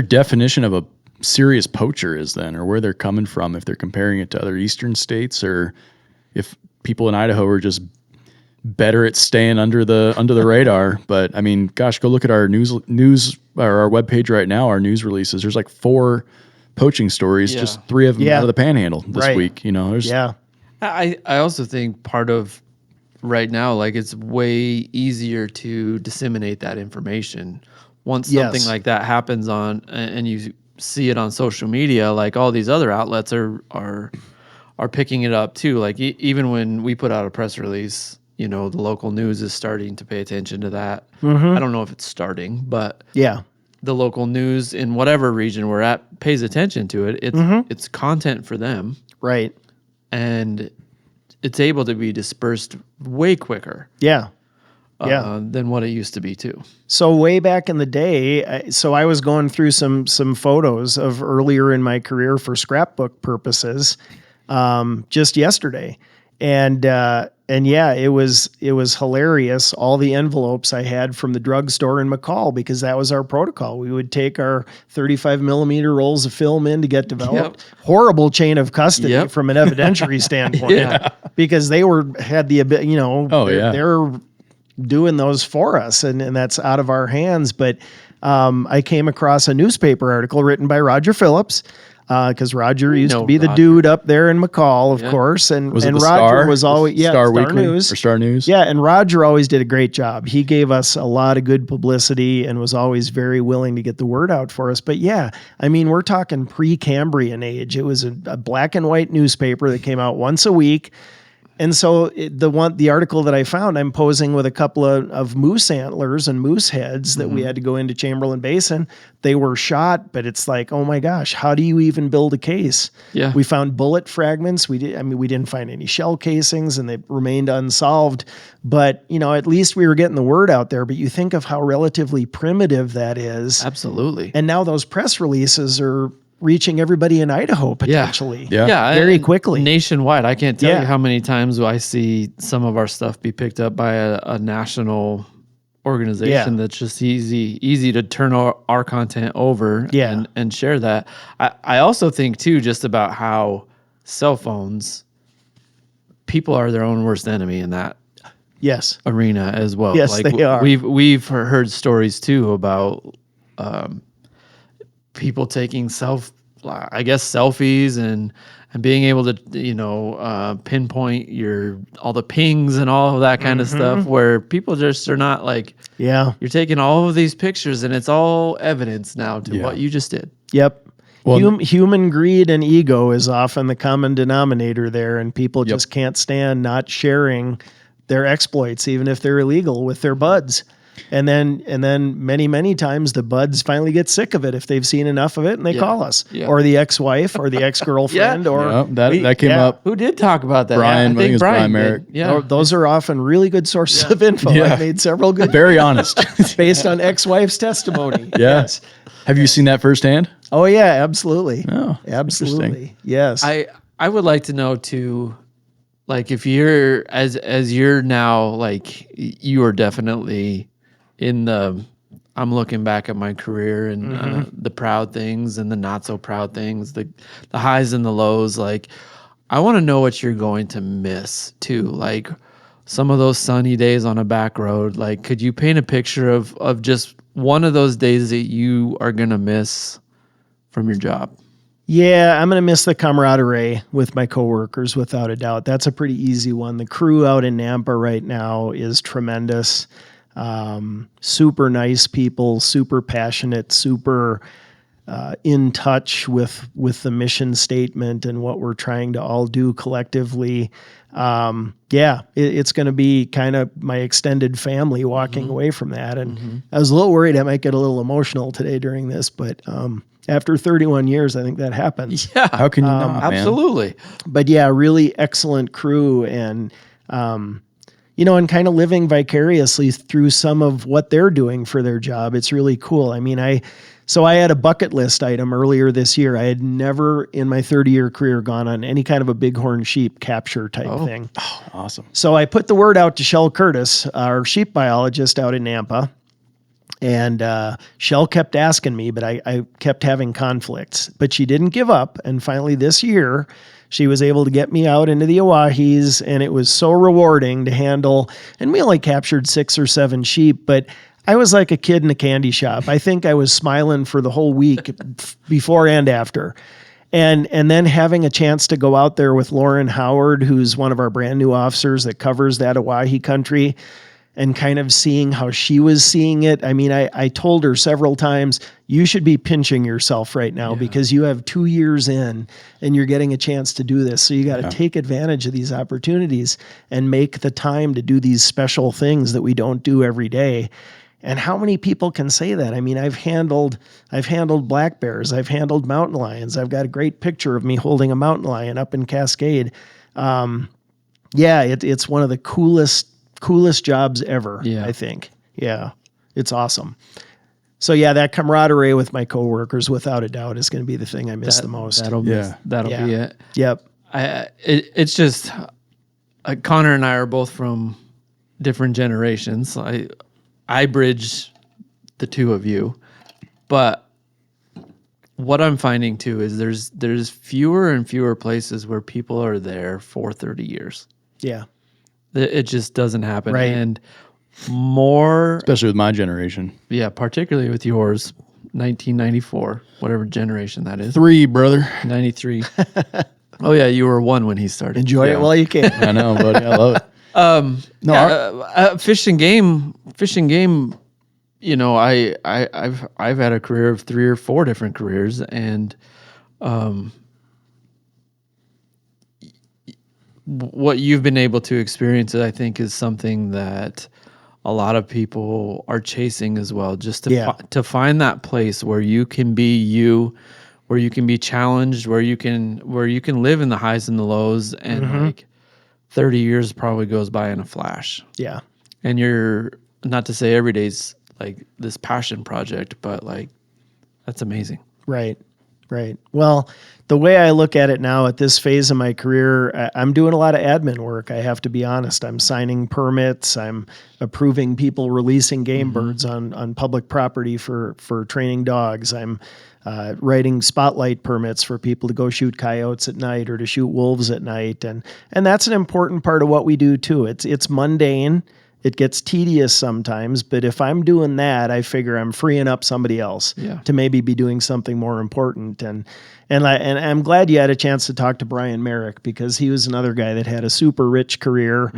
definition of a serious poacher is then, or where they're coming from, if they're comparing it to other eastern states, or if people in Idaho are just better at staying under the radar. But I mean, gosh, go look at our news or our webpage right now, our news releases. There's like 4 poaching stories, just 3 of them out of the Panhandle this week. You know, I also think part of right now, like, it's way easier to disseminate that information. Once something like that happens and you see it on social media, like all these other outlets are picking it up too. Like even when we put out a press release, you know, the local news is starting to pay attention to that. I don't know if it's starting, but the local news in whatever region we're at pays attention to it. It's content for them. Right. And it's able to be dispersed way quicker. Than what it used to be too. So way back in the day, I was going through some photos of earlier in my career for scrapbook purposes, just yesterday, and it was hilarious. All the envelopes I had from the drugstore in McCall, because that was our protocol. We would take our 35 millimeter rolls of film in to get developed. Horrible chain of custody from an evidentiary standpoint, because they had the they're doing those for us, and that's out of our hands. But I came across a newspaper article written by Roger Phillips, because Roger used to be the dude up there in McCall, of course. And Roger Star? was always Star Weekly News or Star News. Yeah, and Roger always did a great job. He gave us a lot of good publicity and was always very willing to get the word out for us. But yeah, I mean, we're talking pre-Cambrian age. It was a black and white newspaper that came out once a week. And so the article that I found, I'm posing with a couple of moose antlers and moose heads that we had to go into Chamberlain Basin. They were shot, but it's like, oh my gosh, how do you even build a case? Yeah. We found bullet fragments. We didn't find any shell casings, and they remained unsolved. But, you know, at least we were getting the word out there. But you think of how relatively primitive that is. Absolutely. And now those press releases are reaching everybody in Idaho potentially. Very quickly. Nationwide. I can't tell you how many times I see some of our stuff be picked up by a national organization that's just easy to turn our content over and share that. I also think too, just about how cell phones, people are their own worst enemy in that arena as well. Yes, they are. We've heard stories too about people taking selfies and being able to, pinpoint all the pings and all of that kind of stuff, where people just are not like, you're taking all of these pictures and it's all evidence now to what you just did. Yep. Well, human greed and ego is often the common denominator there, and people just can't stand not sharing their exploits, even if they're illegal, with their buds. And then many times the buds finally get sick of it if they've seen enough of it, and they call us, or the ex-wife, or the ex-girlfriend, or that came up. Who did talk about that? Brian, I think Brian Merrick. did. Yeah, those are often really good sources of info. I've made several good, very honest, based on ex-wife's testimony. Yeah. Yes. Have you seen that firsthand? Oh yeah, absolutely. Oh, absolutely. Yes. I would like to know too, like if you're as you're now, like you are definitely in the, I'm looking back at my career and the proud things and the not so proud things, the highs and the lows. Like, I want to know what you're going to miss too. Like some of those sunny days on a back road. Like, could you paint a picture of just one of those days that you are going to miss from your job? Yeah, I'm going to miss the camaraderie with my coworkers without a doubt. That's a pretty easy one. The crew out in Nampa right now is tremendous. Super nice people, super passionate, super in touch with the mission statement and what we're trying to all do collectively. It's going to be kind of my extended family walking away from that. And I was a little worried I might get a little emotional today during this, but after 31 years, I think that happens. Yeah. How can you not, man? Absolutely. But yeah, really excellent crew, and and kind of living vicariously through some of what they're doing for their job. It's really cool. I mean, I had a bucket list item earlier this year. I had never in my 30-year career gone on any kind of a bighorn sheep capture type thing. Oh, awesome. So I put the word out to Shell Curtis, our sheep biologist out in Nampa. And Shell kept asking me, but I kept having conflicts. But she didn't give up. And finally this year, she was able to get me out into the Owyhees, and it was so rewarding to handle. And we only captured 6 or 7 sheep, but I was like a kid in a candy shop. I think I was smiling for the whole week before and after. And then having a chance to go out there with Lauren Howard, who's one of our brand new officers that covers that Owyhee country, and kind of seeing how she was seeing it. I mean, I told her several times, you should be pinching yourself right now because you have 2 years in and you're getting a chance to do this. So you got to take advantage of these opportunities and make the time to do these special things that we don't do every day. And how many people can say that? I mean, I've handled black bears. I've handled mountain lions. I've got a great picture of me holding a mountain lion up in Cascade. It's one of the coolest jobs ever, I think. Yeah, it's awesome. So yeah, that camaraderie with my coworkers, without a doubt, is going to be the thing I miss the most. That'll be it. Yep. It's just Connor and I are both from different generations. I bridge the two of you, but what I'm finding too is there's fewer and fewer places where people are there for 30 years. Yeah. It just doesn't happen. Right. And more, especially with my generation. Yeah, particularly with yours, 1994, whatever generation that is. 3, brother. 93. Oh yeah, you were 1 when he started. Enjoy it while you can. I know, buddy. I love it. Fish and game. You know, I've had a career of 3 or 4 different careers, and what you've been able to experience, I think, is something that a lot of people are chasing as well. Just to find that place where you can be you, where you can be challenged, where you can live in the highs and the lows, and like 30 years probably goes by in a flash. Yeah, and you're not to say every day's like this passion project, but like that's amazing. Right. Well, the way I look at it now at this phase of my career, I'm doing a lot of admin work. I have to be honest. I'm signing permits. I'm approving people releasing game birds on public property for training dogs. I'm writing spotlight permits for people to go shoot coyotes at night or to shoot wolves at night. And that's an important part of what we do too. It's mundane. It gets tedious sometimes, but if I'm doing that, I figure I'm freeing up somebody else to maybe be doing something more important. And I'm glad you had a chance to talk to Brian Merrick, because he was another guy that had a super rich career,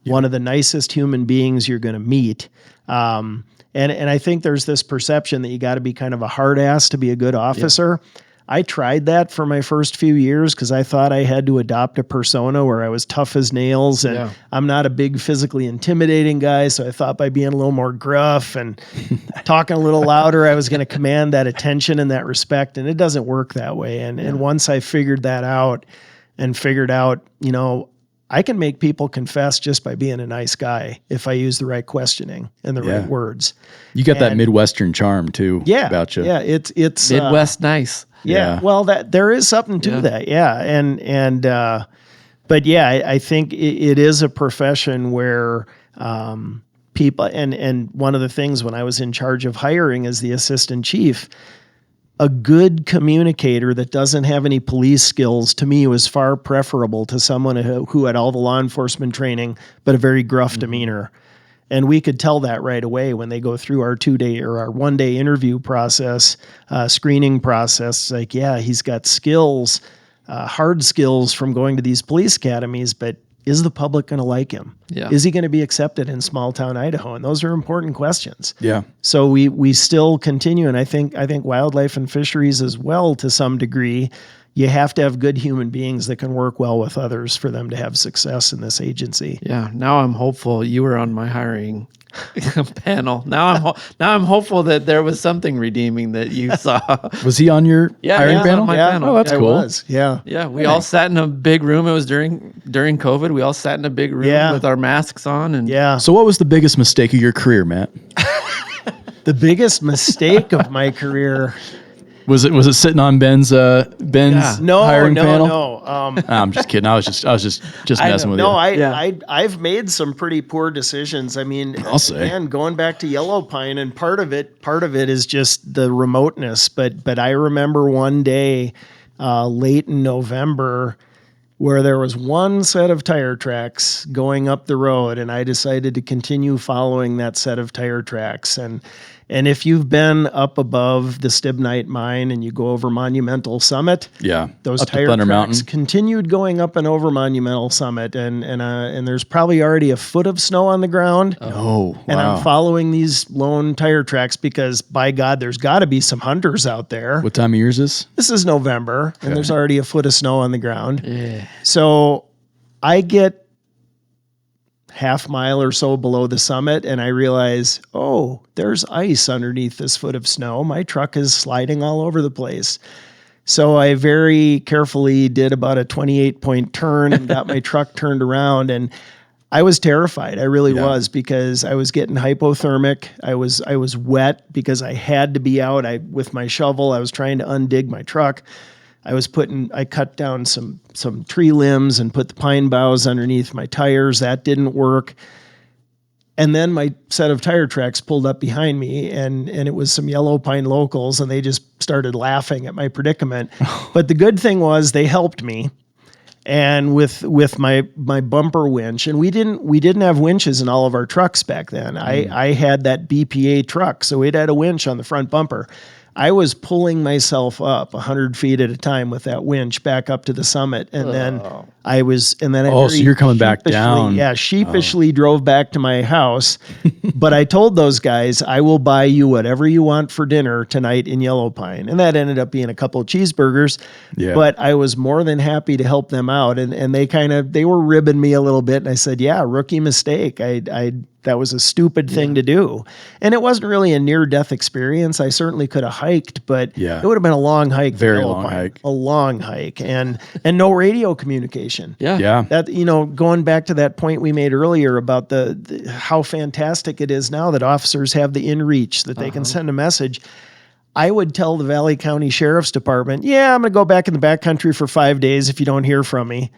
one of the nicest human beings you're going to meet. And I think there's this perception that you got to be kind of a hard ass to be a good officer. I tried that for my first few years because I thought I had to adopt a persona where I was tough as nails, and I'm not a big physically intimidating guy. So I thought by being a little more gruff and talking a little louder, I was going to command that attention and that respect. And it doesn't work that way. And once I figured that out and figured out, you know, I can make people confess just by being a nice guy if I use the right questioning and the right words. You got that Midwestern charm too. About you. Yeah, it's Midwest nice. Yeah. Well, that there is something to that. Yeah, but yeah, I think it is a profession where people and one of the things when I was in charge of hiring as the assistant chief, a good communicator that doesn't have any police skills to me was far preferable to someone who had all the law enforcement training, but a very gruff demeanor. And we could tell that right away when they go through our 2-day or our 1-day interview process, screening process. Like, yeah, he's got skills, hard skills from going to these police academies, but is the public going to like him? Yeah. Is he going to be accepted in small town Idaho? And those are important questions. Yeah. So we still continue. And I think wildlife and fisheries as well, to some degree, you have to have good human beings that can work well with others for them to have success in this agency. Yeah. Now I'm hopeful. You were on my hiring panel. Now I'm hopeful that there was something redeeming that you saw. Was he on your hiring panel? On my panel. Oh, that's cool. Was. Yeah. Yeah. We all sat in a big room. It was during COVID. We all sat in a big room with our masks on. And So what was the biggest mistake of your career, Matt? The biggest mistake of my career. Was it sitting on Ben's hiring panel? No. I'm just kidding. I was just messing with you. I've made some pretty poor decisions. I mean, I'll say. Again, going back to Yellow Pine, and part of it is just the remoteness. But I remember one day late in November where there was one set of tire tracks going up the road, and I decided to continue following that set of tire tracks. And if you've been up above the Stibnite mine and you go over Monumental Summit, those tire tracks continued going up and over Monumental Summit, and there's probably already a foot of snow on the ground. And I'm following these lone tire tracks because, by God, there's got to be some hunters out there. What time of year is this? This is November, and there's already a foot of snow on the ground. So I get half mile or so below the summit, and I realize, there's ice underneath this foot of snow. My truck is sliding all over the place. So I very carefully did about a 28-point turn and got my truck turned around, and I was terrified. I really was, because I was getting hypothermic. I was wet because I had to be out. With my shovel, I was trying to undig my truck. I cut down some tree limbs and put the pine boughs underneath my tires. That didn't work. And then my set of tire tracks pulled up behind me, and it was some Yellow Pine locals, and they just started laughing at my predicament. But the good thing was they helped me. And with my bumper winch, and we didn't have winches in all of our trucks back then. I had that BPA truck, so it had a winch on the front bumper. I was pulling myself up 100 feet at a time with that winch back up to the summit. And then I so you're coming back down. Yeah, sheepishly drove back to my house. But I told those guys, I will buy you whatever you want for dinner tonight in Yellow Pine. And that ended up being a couple of cheeseburgers. Yeah. But I was more than happy to help them out. And they were ribbing me a little bit. And I said, rookie mistake. That was a stupid thing to do. And it wasn't really a near-death experience. I certainly could have hiked, but it would have been a long hike. Very long hike. A long hike. And no radio communication. Yeah. That, going back to that point we made earlier about the how fantastic it is now that officers have the in-reach, that they can send a message. I would tell the Valley County Sheriff's Department, I'm going to go back in the backcountry for 5 days if you don't hear from me.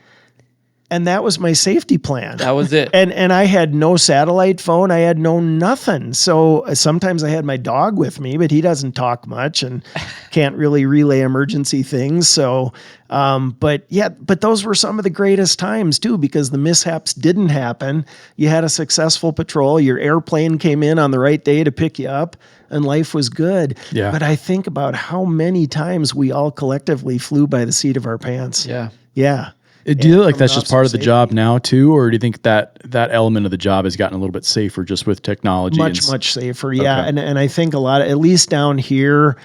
And that was my safety plan. That was it. And I had no satellite phone. I had no nothing. So sometimes I had my dog with me, but he doesn't talk much and can't really relay emergency things. So, but those were some of the greatest times too, because the mishaps didn't happen. You had a successful patrol. Your airplane came in on the right day to pick you up, and life was good. Yeah. But I think about how many times we all collectively flew by the seat of our pants. Yeah. Yeah. Do you feel like from that's an just part of officer the job safety. now too, or do you think that element of the job has gotten a little bit safer just with technology? Much safer, yeah. Okay. And I think a lot of, at least down here,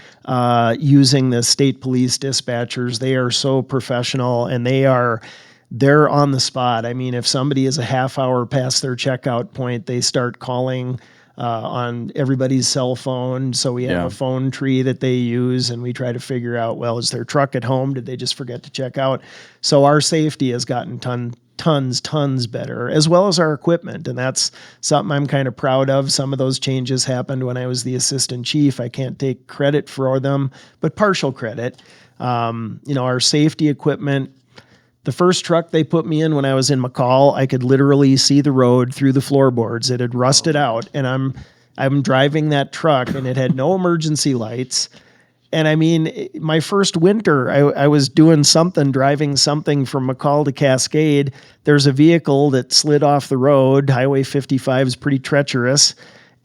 using the state police dispatchers, they are so professional and they're on the spot. I mean, if somebody is a half hour past their checkout point, they start calling on everybody's cell phone. So we have a phone tree that they use, and we try to figure out, well, is their truck at home? Did they just forget to check out? So our safety has gotten tons better, as well as our equipment. And that's something I'm kind of proud of. Some of those changes happened when I was the assistant chief. I can't take credit for them, but partial credit. Our safety equipment, the first truck they put me in when I was in McCall, I could literally see the road through the floorboards. It had rusted out, and I'm driving that truck, and it had no emergency lights. And I mean, my first winter, I was driving something from McCall to Cascade. There's a vehicle that slid off the road. Highway 55 is pretty treacherous.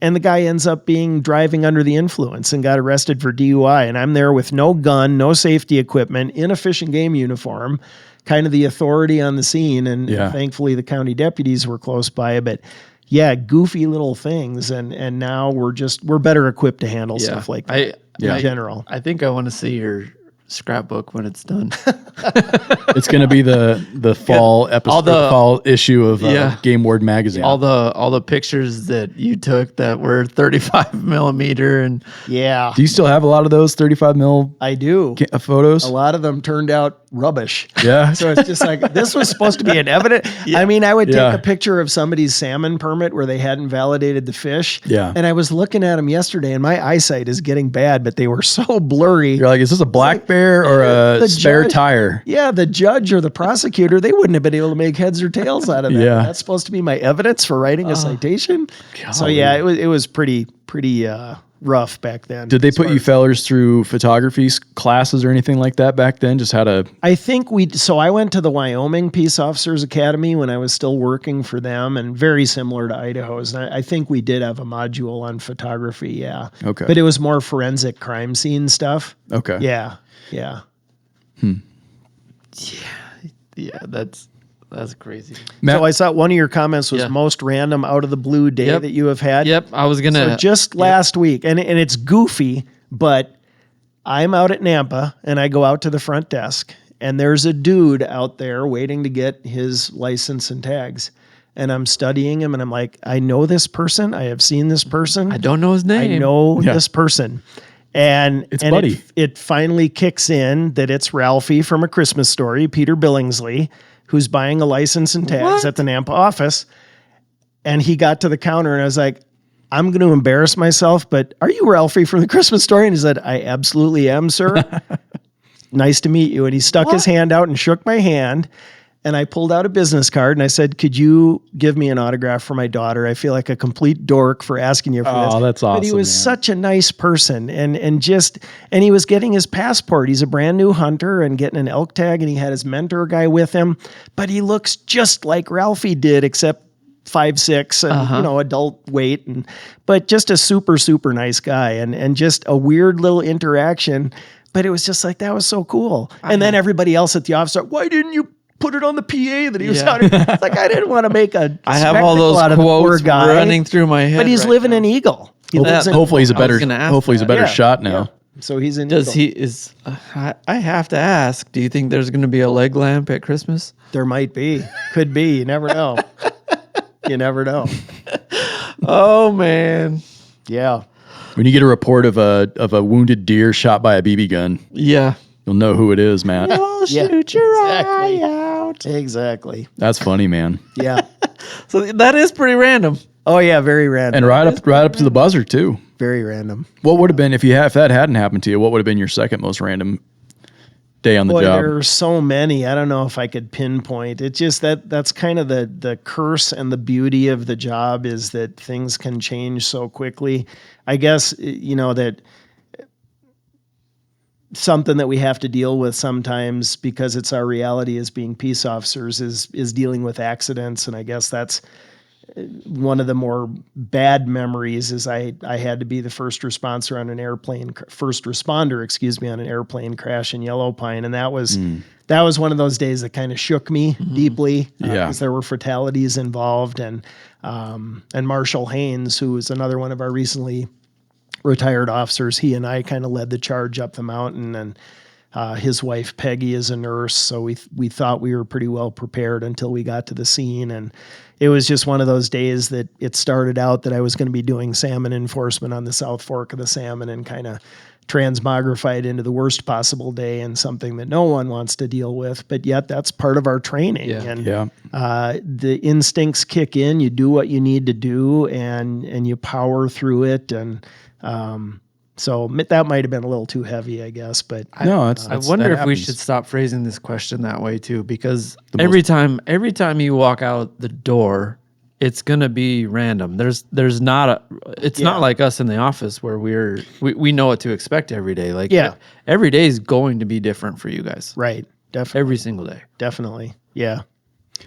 And the guy ends up driving under the influence and got arrested for DUI. And I'm there with no gun, no safety equipment, in a Fish and Game uniform, kind of the authority on the scene. And thankfully the county deputies were close by. But yeah, goofy little things. And now we're better equipped to handle stuff like that in general. I think I want to see your scrapbook when it's done. It's going to be the fall episode, fall issue of Game Warden Magazine. All the pictures that you took that were 35 millimeter and yeah. Do you still have a lot of those 35 mil? I do. Photos? A lot of them turned out rubbish. Yeah. So it's just like, this was supposed to be an evidence. I mean, I would take a picture of somebody's salmon permit where they hadn't validated the fish. Yeah. And I was looking at them yesterday, and my eyesight is getting bad, but they were so blurry. You're like, is this a black bear or a spare tire? Yeah, the judge or the prosecutor, they wouldn't have been able to make heads or tails out of that. Yeah. That's supposed to be my evidence for writing a citation. So yeah, it was pretty rough back then. Did they put you fellers through photography classes or anything like that back then? Just how to... I think I went to the Wyoming Peace Officers Academy when I was still working for them, and very similar to Idaho's. And I think we did have a module on photography, yeah. Okay. But it was more forensic crime scene stuff. Okay. Yeah. Yeah, that's crazy. Matt, So I saw one of your comments was most random out of the blue day that you have had. Yep, I was gonna. So just last week, and it's goofy, but I'm out at Nampa, and I go out to the front desk, and there's a dude out there waiting to get his license and tags. And I'm studying him, and I'm like, I know this person. I have seen this person. I don't know his name. I know this person. And Buddy. It finally kicks in that it's Ralphie from A Christmas Story, Peter Billingsley, who's buying a license and tags at the Nampa office. And he got to the counter, and I was like, I'm going to embarrass myself, but are you Ralphie from The Christmas Story? And he said, I absolutely am, sir. Nice to meet you. And he stuck his hand out and shook my hand. And I pulled out a business card and I said, could you give me an autograph for my daughter? I feel like a complete dork for asking you for this. Oh, that's awesome. But he was such a nice person and he was getting his passport. He's a brand new hunter and getting an elk tag, and he had his mentor guy with him, but he looks just like Ralphie did, except 5'6" and adult weight, but just a super, super nice guy and just a weird little interaction. But it was just like, that was so cool. And then everybody else at the office, why didn't you put it on the PA that he was out here? It's like, I didn't want to make a I have all those quotes running through my head. But he's living in Eagle. Hopefully he's a better shot now. Yeah. So he's in Does Eagle. he is? I have to ask. Do you think there's going to be a leg lamp at Christmas? There might be. Could be. You never know. You never know. Oh man. Yeah. When you get a report of a wounded deer shot by a BB gun, Yeah. you'll know who it is, Matt. I'll shoot your eye out. Exactly. That's funny, man. Yeah. So that is pretty random. Oh yeah, very random. And right up to the buzzer too. Very random. What would have been if that hadn't happened to you? What would have been your second most random day on the job? There are so many. I don't know if I could pinpoint. It's just that's kind of the curse and the beauty of the job, is that things can change so quickly. I guess, that something that we have to deal with sometimes, because it's our reality as being peace officers, is dealing with accidents. And I guess that's one of the more bad memories is I had to be the first responder, on an airplane crash in Yellow Pine. And that was one of those days that kind of shook me deeply, because there were fatalities involved. And Marshall Haynes, who was another one of our recently retired officers, he and I kind of led the charge up the mountain, and his wife Peggy is a nurse, so we thought we were pretty well prepared until we got to the scene. And it was just one of those days that it started out that I was going to be doing salmon enforcement on the South Fork of the Salmon, and kind of transmogrified into the worst possible day, and something that no one wants to deal with, but yet that's part of our training. The instincts kick in, you do what you need to do, and you power through it. And so that might have been a little too heavy, I guess, but I wonder if we should stop phrasing this question that way too, because every time you walk out the door, it's gonna be random. There's not not like us in the office where we know what to expect every day. Like every day is going to be different for you guys. Right. Definitely. Every single day. Definitely. Yeah.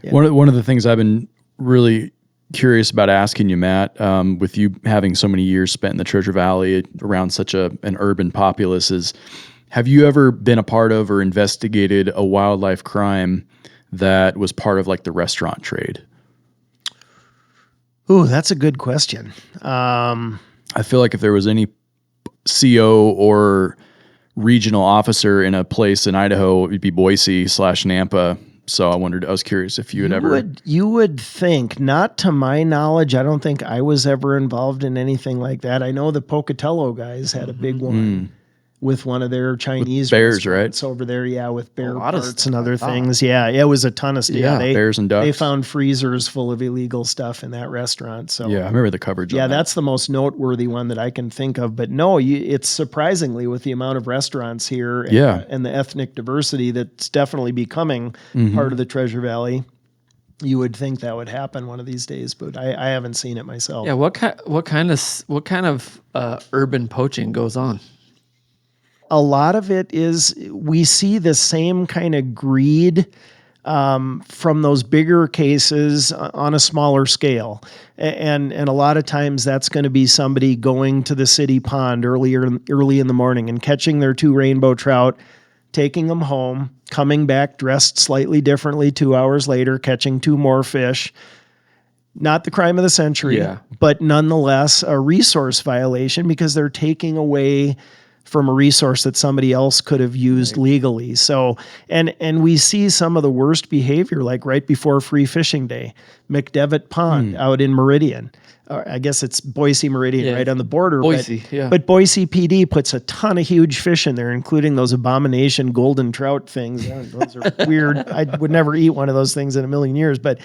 One of the things I've been really curious about asking you, Matt, with you having so many years spent in the Treasure Valley around such an urban populace, is have you ever been a part of or investigated a wildlife crime that was part of like the restaurant trade? Ooh, that's a good question. I feel like if there was any CO or regional officer in a place in Idaho, it'd be Boise/Nampa. So I was curious if you had ever. You would think, not to my knowledge, I don't think I was ever involved in anything like that. I know the Pocatello guys had a big one with one of their Chinese bears, right? Over there, with bear parts and other things. Yeah, it was a ton of stuff. Yeah, bears and ducks. They found freezers full of illegal stuff in that restaurant. So yeah, I remember the coverage. Yeah, that's the most noteworthy one that I can think of. But no, it's surprisingly, with the amount of restaurants here and the ethnic diversity that's definitely becoming part of the Treasure Valley, you would think that would happen one of these days, but I haven't seen it myself. Yeah, what kind of urban poaching goes on? A lot of it is, we see the same kind of greed from those bigger cases on a smaller scale. And a lot of times that's going to be somebody going to the city pond early in the morning and catching their 2 rainbow trout, taking them home, coming back dressed slightly differently 2 hours later, catching 2 more fish. Not the crime of the century, but nonetheless a resource violation, because they're taking away from a resource that somebody else could have used legally. So, and we see some of the worst behavior, like right before Free Fishing Day, McDevitt Pond out in Meridian. I guess it's Boise Meridian, right on the border. But Boise PD puts a ton of huge fish in there, including those abomination golden trout things. Those are weird. I would never eat one of those things in a million years. But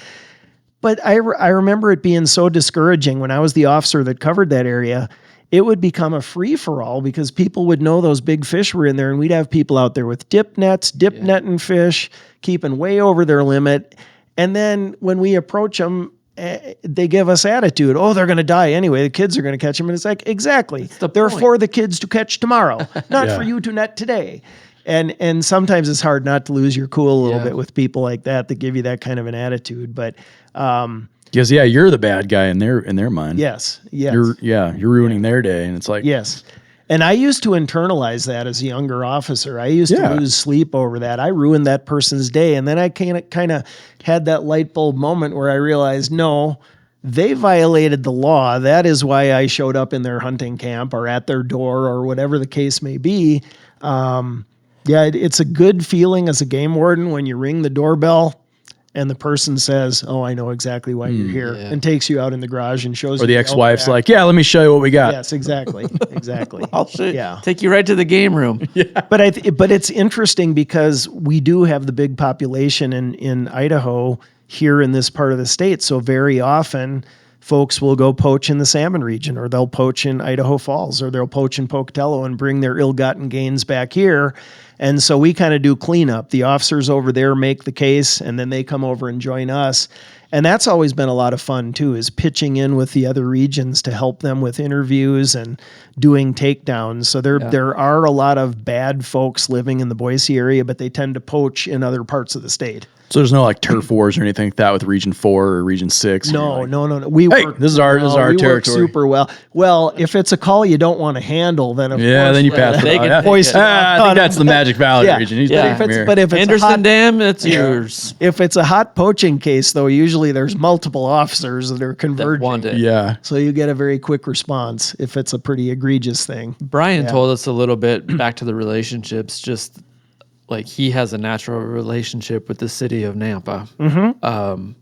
I remember it being so discouraging when I was the officer that covered that area. It would become a free-for-all because people would know those big fish were in there, and we'd have people out there with dip netting fish, keeping way over their limit. And then when we approach them, they give us attitude. Oh, they're going to die anyway. The kids are going to catch them. And it's like, exactly. They're for the kids to catch tomorrow, not for you to net today. And sometimes it's hard not to lose your cool a little bit with people like that give you that kind of an attitude. But because you're the bad guy in their mind. Yes. You're ruining their day, and it's like yes. And I used to internalize that as a younger officer. I used to lose sleep over that. I ruined that person's day, and then I kind of had that light bulb moment where I realized, no, they violated the law. That is why I showed up in their hunting camp or at their door or whatever the case may be. It's a good feeling as a game warden when you ring the doorbell and the person says, "Oh, I know exactly why you're here," and takes you out in the garage and shows you. Or the ex-wife's like, "Yeah, let me show you what we got." Yes, exactly. I'll show you. Take you right to the game room. But it's interesting because we do have the big population in Idaho here in this part of the state. So very often folks will go poach in the salmon region, or they'll poach in Idaho Falls, or they'll poach in Pocatello and bring their ill-gotten gains back here. And so we kind of do cleanup. The officers over there make the case, and then they come over and join us. And that's always been a lot of fun too, is pitching in with the other regions to help them with interviews and doing takedowns. So there are a lot of bad folks living in the Boise area, but they tend to poach in other parts of the state. So there's no like turf wars or anything like that with Region 4 or Region 6? No. This is our territory. Work super well. Well, if it's a call you don't want to handle, then of course. Then you pass they it can on. hoist I think that's the Magic Valley region. He's But if it's Anderson a hot, Dam, it's yours. if it's a hot poaching case, though, usually there's multiple officers that are converging. Want it. Yeah. So you get a very quick response if it's a pretty egregious thing. Brian told us a little bit back to the relationships, just like he has a natural relationship with the city of Nampa. Mm-hmm.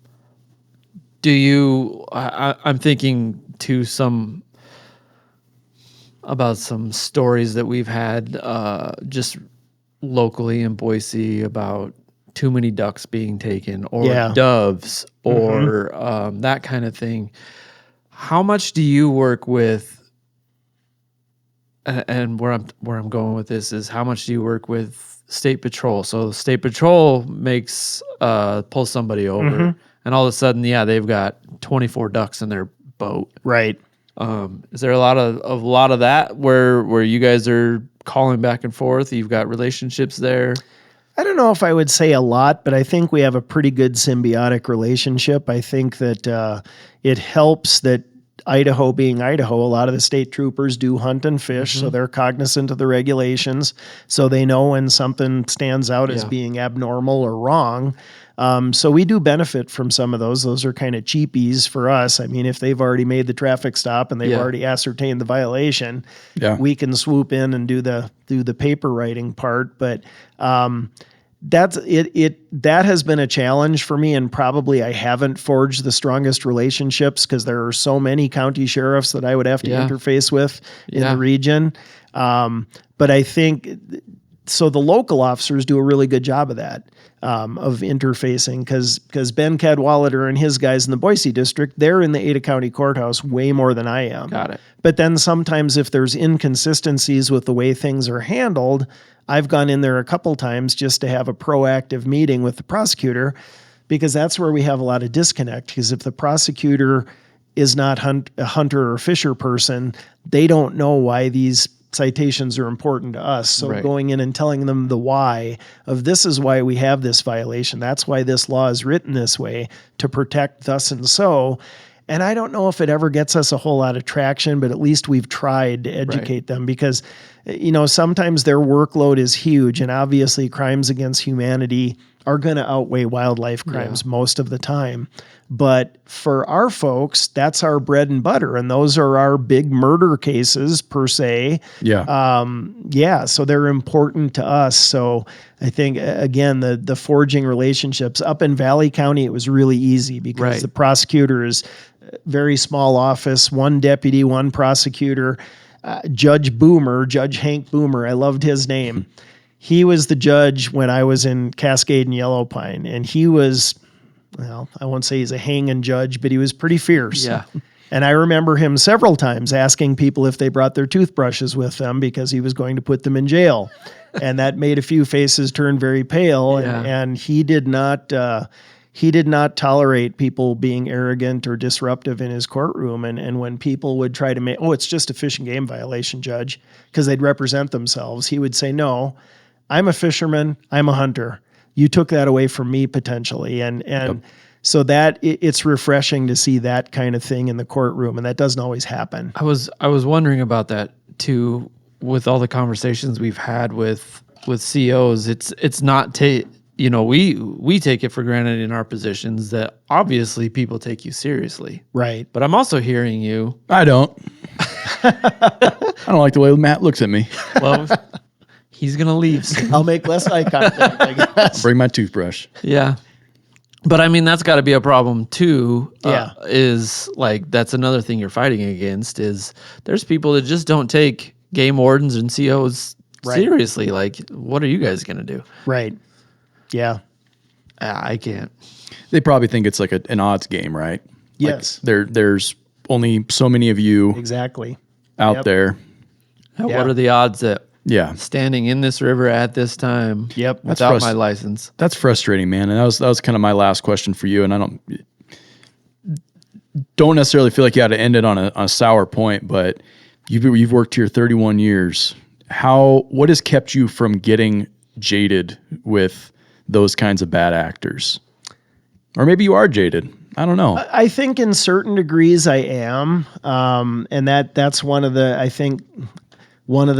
Do you, I'm thinking to about some stories that we've had just locally in Boise about too many ducks being taken or doves or that kind of thing. How much do you work with, and where I'm going with this is how much do you work with State Patrol? So State Patrol pulls somebody over and all of a sudden, they've got 24 ducks in their boat. Right. Is there a lot of that where you guys are calling back and forth? You've got relationships there? I don't know if I would say a lot, but I think we have a pretty good symbiotic relationship. I think that it helps that Idaho being Idaho, a lot of the state troopers do hunt and fish, so they're cognizant of the regulations. So they know when something stands out as being abnormal or wrong. So we do benefit from some of those. Those are kind of cheapies for us. I mean, if they've already made the traffic stop and they've already ascertained the violation, we can swoop in and do the paper writing part. But that's it. That has been a challenge for me, and probably I haven't forged the strongest relationships because there are so many county sheriffs that I would have to interface with in the region. But I think so. The local officers do a really good job of that, of interfacing because Ben Cadwallader and his guys in the Boise district, they're in the Ada County Courthouse way more than I am. Got it. But then sometimes if there's inconsistencies with the way things are handled, I've gone in there a couple times just to have a proactive meeting with the prosecutor, because that's where we have a lot of disconnect. Because if the prosecutor is not a hunter or fisher person, they don't know why these citations are important to us. So going in and telling them the why of this is why we have this violation. That's why this law is written this way, to protect thus and so. And I don't know if it ever gets us a whole lot of traction, but at least we've tried to educate them, because, sometimes their workload is huge, and obviously crimes against humanity are going to outweigh wildlife crimes most of the time. But for our folks, that's our bread and butter, and those are our big murder cases per se. So they're important to us. So I think, again, the forging relationships up in Valley County, it was really easy because the prosecutor is very small office, one deputy, one prosecutor. Judge Hank Boomer, I loved his name. He was the judge when I was in Cascade and Yellow Pine, and he was, well, I won't say he's a hanging judge, but he was pretty fierce. Yeah. And I remember him several times asking people if they brought their toothbrushes with them because he was going to put them in jail. And that made a few faces turn very pale. And he did not tolerate people being arrogant or disruptive in his courtroom. And when people would try to make, it's just a fish and game violation, Judge, because they'd represent themselves, he would say, no, I'm a fisherman, I'm a hunter. You took that away from me potentially. And so that it's refreshing to see that kind of thing in the courtroom, and that doesn't always happen. I was wondering about that too, with all the conversations we've had with COs. It's not we take it for granted in our positions that obviously people take you seriously. Right. But I'm also hearing you. I don't. I don't like the way Matt looks at me. Well, he's going to leave soon. I'll make less eye contact, I guess. Bring my toothbrush. Yeah. But I mean, that's got to be a problem too. Yeah. Is like, that's another thing you're fighting against, is there's people that just don't take game wardens and COs seriously. Like, what are you guys going to do? Right. Yeah. I can't. They probably think it's like an odds game, right? Yes. Like there's only so many of you exactly out there. What are the odds that Yeah. standing in this river at this time. Yep. Without my license. That's frustrating, man. And that was kind of my last question for you. And I don't necessarily feel like you had to end it on a sour point, but you've worked here 31 years. What has kept you from getting jaded with those kinds of bad actors? Or maybe you are jaded. I don't know. I think in certain degrees I am. And that's one of the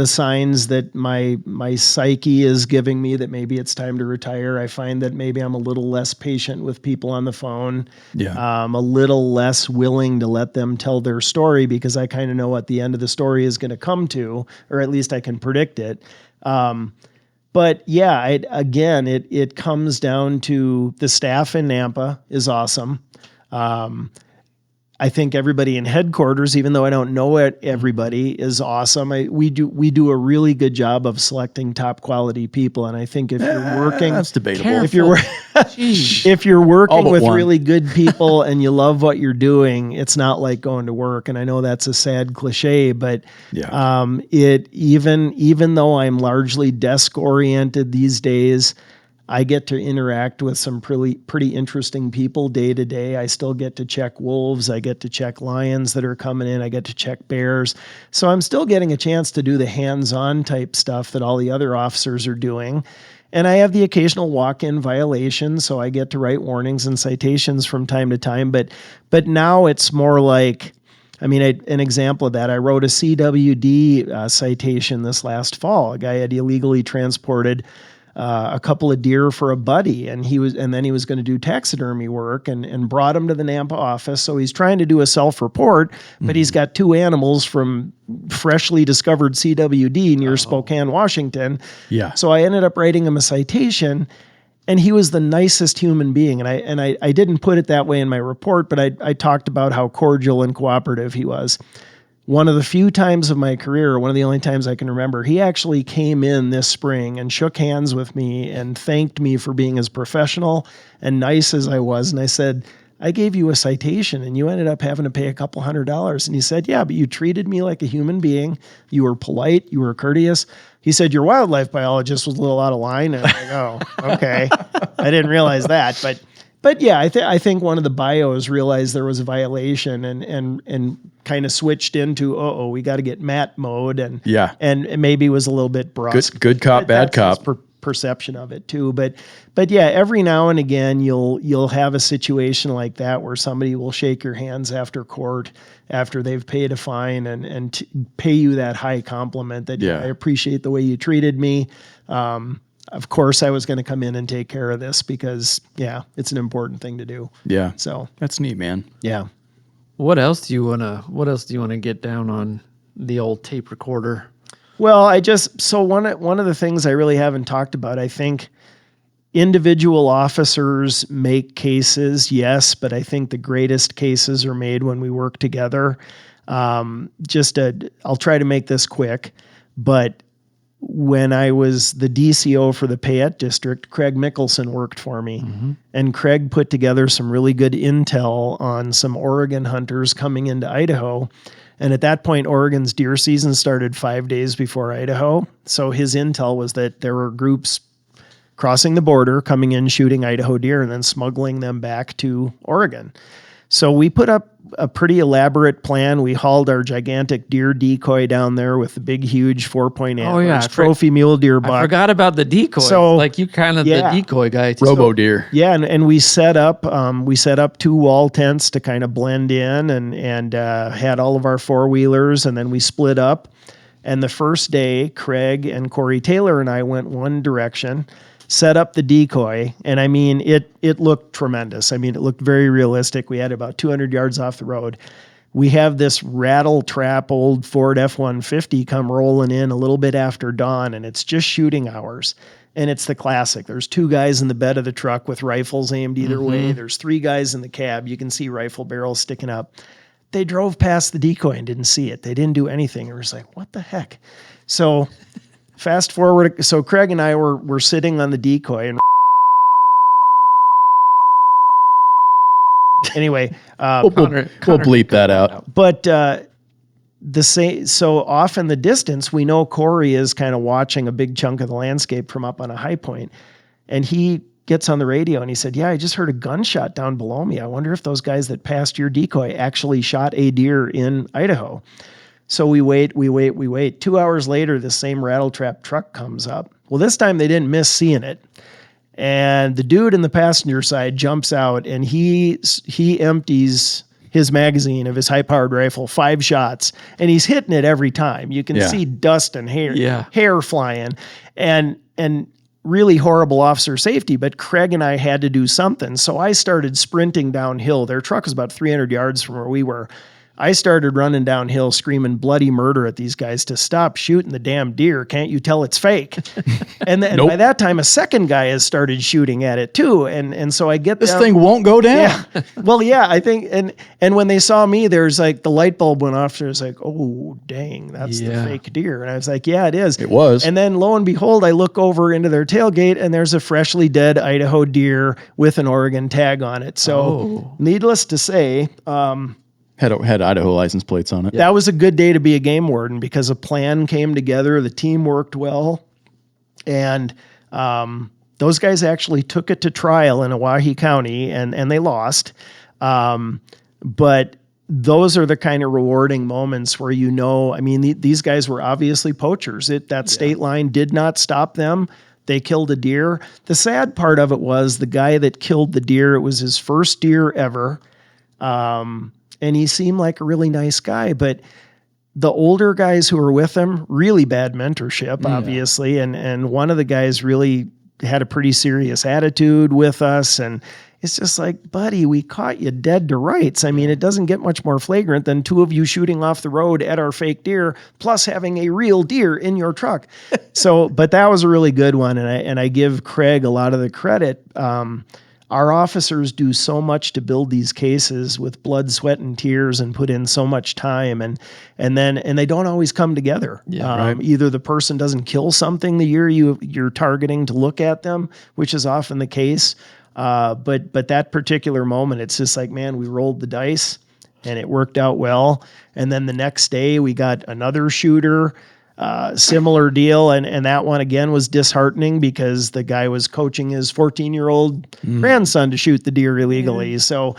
signs that my psyche is giving me that maybe it's time to retire. I find that maybe I'm a little less patient with people on the phone. Yeah. A little less willing to let them tell their story because I kind of know what the end of the story is going to come to, or at least I can predict it. But yeah, it comes down to the staff in Nampa is awesome. I think everybody in headquarters, even though I don't know everybody, is awesome. We do a really good job of selecting top quality people, and I think if you're working, that's debatable. Careful. If you're working with one. really good people and you love what you're doing, it's not like going to work. And I know that's a sad cliche, but Yeah. Even though I'm largely desk oriented these days, I get to interact with some pretty interesting people day to day. I still get to check wolves. I get to check lions that are coming in. I get to check bears. So I'm still getting a chance to do the hands-on type stuff that all the other officers are doing. And I have the occasional walk-in violation, so I get to write warnings and citations from time to time. But now it's more like, an example of that, I wrote a CWD citation this last fall. A guy had illegally transported a couple of deer for a buddy, and then he was going to do taxidermy work and brought him to the Nampa office. So he's trying to do a self-report, but he's got 2 animals from freshly discovered CWD near Spokane, Washington. Yeah. So I ended up writing him a citation, and he was the nicest human being. And I didn't put it that way in my report, but I talked about how cordial and cooperative he was. One of the few times of my career, one of the only times I can remember, he actually came in this spring and shook hands with me and thanked me for being as professional and nice as I was. And I said, I gave you a citation and you ended up having to pay a couple $100. And he said, yeah, but you treated me like a human being. You were polite. You were courteous. He said, your wildlife biologist was a little out of line. And I'm like, oh, okay. I didn't realize that. But yeah, I think one of the bios realized there was a violation and kind of switched into, we got to get Matt mode, and maybe was a little bit brusque. Good cop, bad cop. Perception of it too, but yeah, every now and again you'll have a situation like that where somebody will shake your hands after court, after they've paid a fine, and pay you that high compliment that I appreciate the way you treated me. Of course, I was going to come in and take care of this because, it's an important thing to do. Yeah. So that's neat, man. Yeah. What else do you wanna get down on the old tape recorder? Well, one of the things I really haven't talked about, I think individual officers make cases, yes, but I think the greatest cases are made when we work together. I'll try to make this quick, but when I was the DCO for the Payette District, Craig Mickelson worked for me. Mm-hmm. And Craig put together some really good intel on some Oregon hunters coming into Idaho. And at that point, Oregon's deer season started 5 days before Idaho. So his intel was that there were groups crossing the border, coming in, shooting Idaho deer, and then smuggling them back to Oregon. So we put up a pretty elaborate plan. We hauled our gigantic deer decoy down there with the big, huge 4-point antlers, trophy mule deer buck. I forgot about the decoy. So, like you kind of the decoy guy. Robo deer. Yeah, and we set up 2 wall tents to kind of blend in, and had all of our 4-wheelers, and then we split up. And the first day, Craig and Corey Taylor and I went one direction, set up the decoy, and it looked tremendous. It looked very realistic. We had about 200 yards off the road. We have this rattle trap old Ford F-150 come rolling in a little bit after dawn, and it's just shooting hours. And it's the classic. There's 2 guys in the bed of the truck with rifles aimed either way. There's 3 guys in the cab. You can see rifle barrels sticking up. They drove past the decoy and didn't see it. They didn't do anything. It was like, what the heck? So fast forward. So Craig and I were sitting on the decoy, and anyway, we'll bleep that out. But so off in the distance, we know Corey is kind of watching a big chunk of the landscape from up on a high point. And he gets on the radio and he said, yeah, I just heard a gunshot down below me. I wonder if those guys that passed your decoy actually shot a deer in Idaho. So we wait. 2 hours later, the same rattletrap truck comes up. Well, this time they didn't miss seeing it. And the dude in the passenger side jumps out and he empties his magazine of his high-powered rifle, 5 shots, and he's hitting it every time. You can see dust and hair flying, and really horrible officer safety. But Craig and I had to do something, so I started sprinting downhill. Their truck was about 300 yards from where we were. I started running downhill screaming bloody murder at these guys to stop shooting the damn deer. Can't you tell it's fake? And by that time, a second guy has started shooting at it too. And so I get this thing won't go down. Yeah. Well, yeah, I think, and when they saw me, there's like the light bulb went off. There's like, oh, dang, that's the fake deer. And I was like, yeah, it is. It was. And then lo and behold, I look over into their tailgate and there's a freshly dead Idaho deer with an Oregon tag on it. So needless to say, had Idaho license plates on it. That was a good day to be a game warden because a plan came together. The team worked well. And those guys actually took it to trial in Owyhee County and they lost. But those are the kind of rewarding moments where, these guys were obviously poachers. That state line did not stop them. They killed a deer. The sad part of it was the guy that killed the deer, it was his first deer ever. And he seemed like a really nice guy, but the older guys who were with him, really bad mentorship, obviously. And one of the guys really had a pretty serious attitude with us. And it's just like, buddy, we caught you dead to rights. I mean, it doesn't get much more flagrant than 2 of you shooting off the road at our fake deer, plus having a real deer in your truck. But that was a really good one. And I give Craig a lot of the credit. Our officers do so much to build these cases with blood, sweat, and tears, and put in so much time, and they don't always come together. Either the person doesn't kill something the year you're targeting to look at them, which is often the case. But that particular moment, it's just like, man, we rolled the dice, and it worked out well. And then the next day, we got another shooter. Similar deal. And that one again was disheartening because the guy was coaching his 14-year-old grandson to shoot the deer illegally. So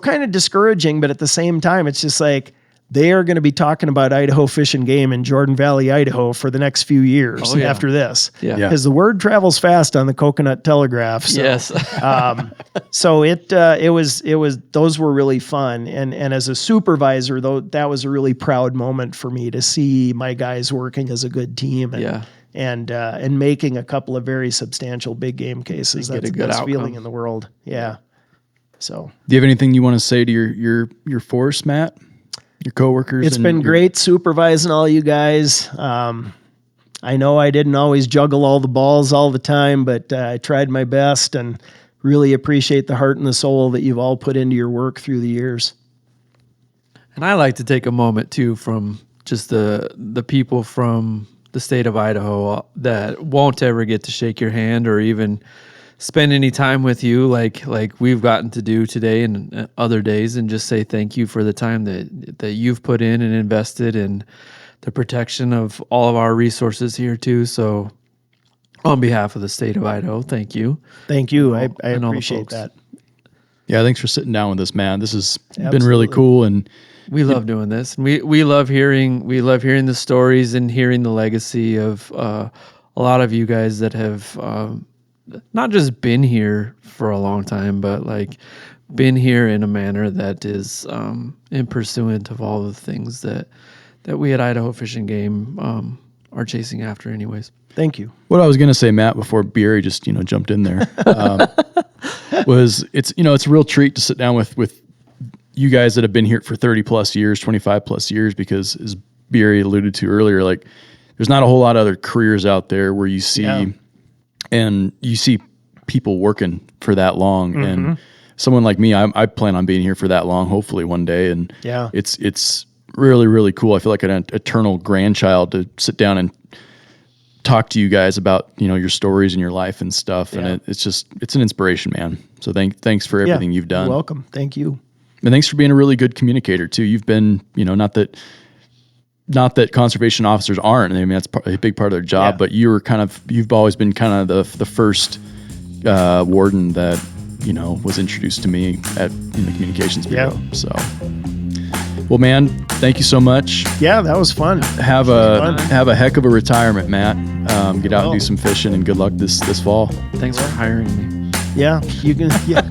kind of discouraging, but at the same time, it's just like, they are going to be talking about Idaho Fish and Game in Jordan Valley, Idaho for the next few years after this. Because the word travels fast on the Coconut Telegraph. So, yes. So it was those were really fun. And as a supervisor, though, that was a really proud moment for me to see my guys working as a good team and making a couple of very substantial big game cases. That's the best feeling in the world. Yeah. So do you have anything you want to say to your force, Matt? Your coworkers? It's been great supervising all you guys. I know I didn't always juggle all the balls all the time, but I tried my best and really appreciate the heart and the soul that you've all put into your work through the years. And I like to take a moment too from just the people from the state of Idaho that won't ever get to shake your hand or even spend any time with you like we've gotten to do today and other days, and just say thank you for the time that you've put in and invested in the protection of all of our resources here too. So on behalf of the state of Idaho, thank you. Thank you. I appreciate that. Yeah, thanks for sitting down with us, man. This has been really cool, and we love doing this. And we love hearing the stories and hearing the legacy of a lot of you guys that have not just been here for a long time, but like been here in a manner that is in pursuant of all the things that we at Idaho Fish and Game are chasing after anyways. Thank you. What I was going to say, Matt, before Bieri just, jumped in there, was it's a real treat to sit down with you guys that have been here for 30 plus years, 25 plus years, because as Bieri alluded to earlier, like there's not a whole lot of other careers out there where you see and you see people working for that long. Mm-hmm. And someone like me, I plan on being here for that long, hopefully one day. And it's really, really cool. I feel like an eternal grandchild to sit down and talk to you guys about, your stories and your life and stuff. Yeah. And it's an inspiration, man. So thanks for everything you've done. You're welcome. Thank you. And thanks for being a really good communicator too. You've been, not that not that conservation officers aren't. I mean, that's a big part of their job. Yeah. But you've always been kind of the first warden that was introduced to me in the communications bureau. Yeah. So, well, man, thank you so much. Yeah, that was fun. Have a heck of a retirement, Matt. Get out and do some fishing, and good luck this fall. Thanks for hiring me. Yeah, you can. Yeah.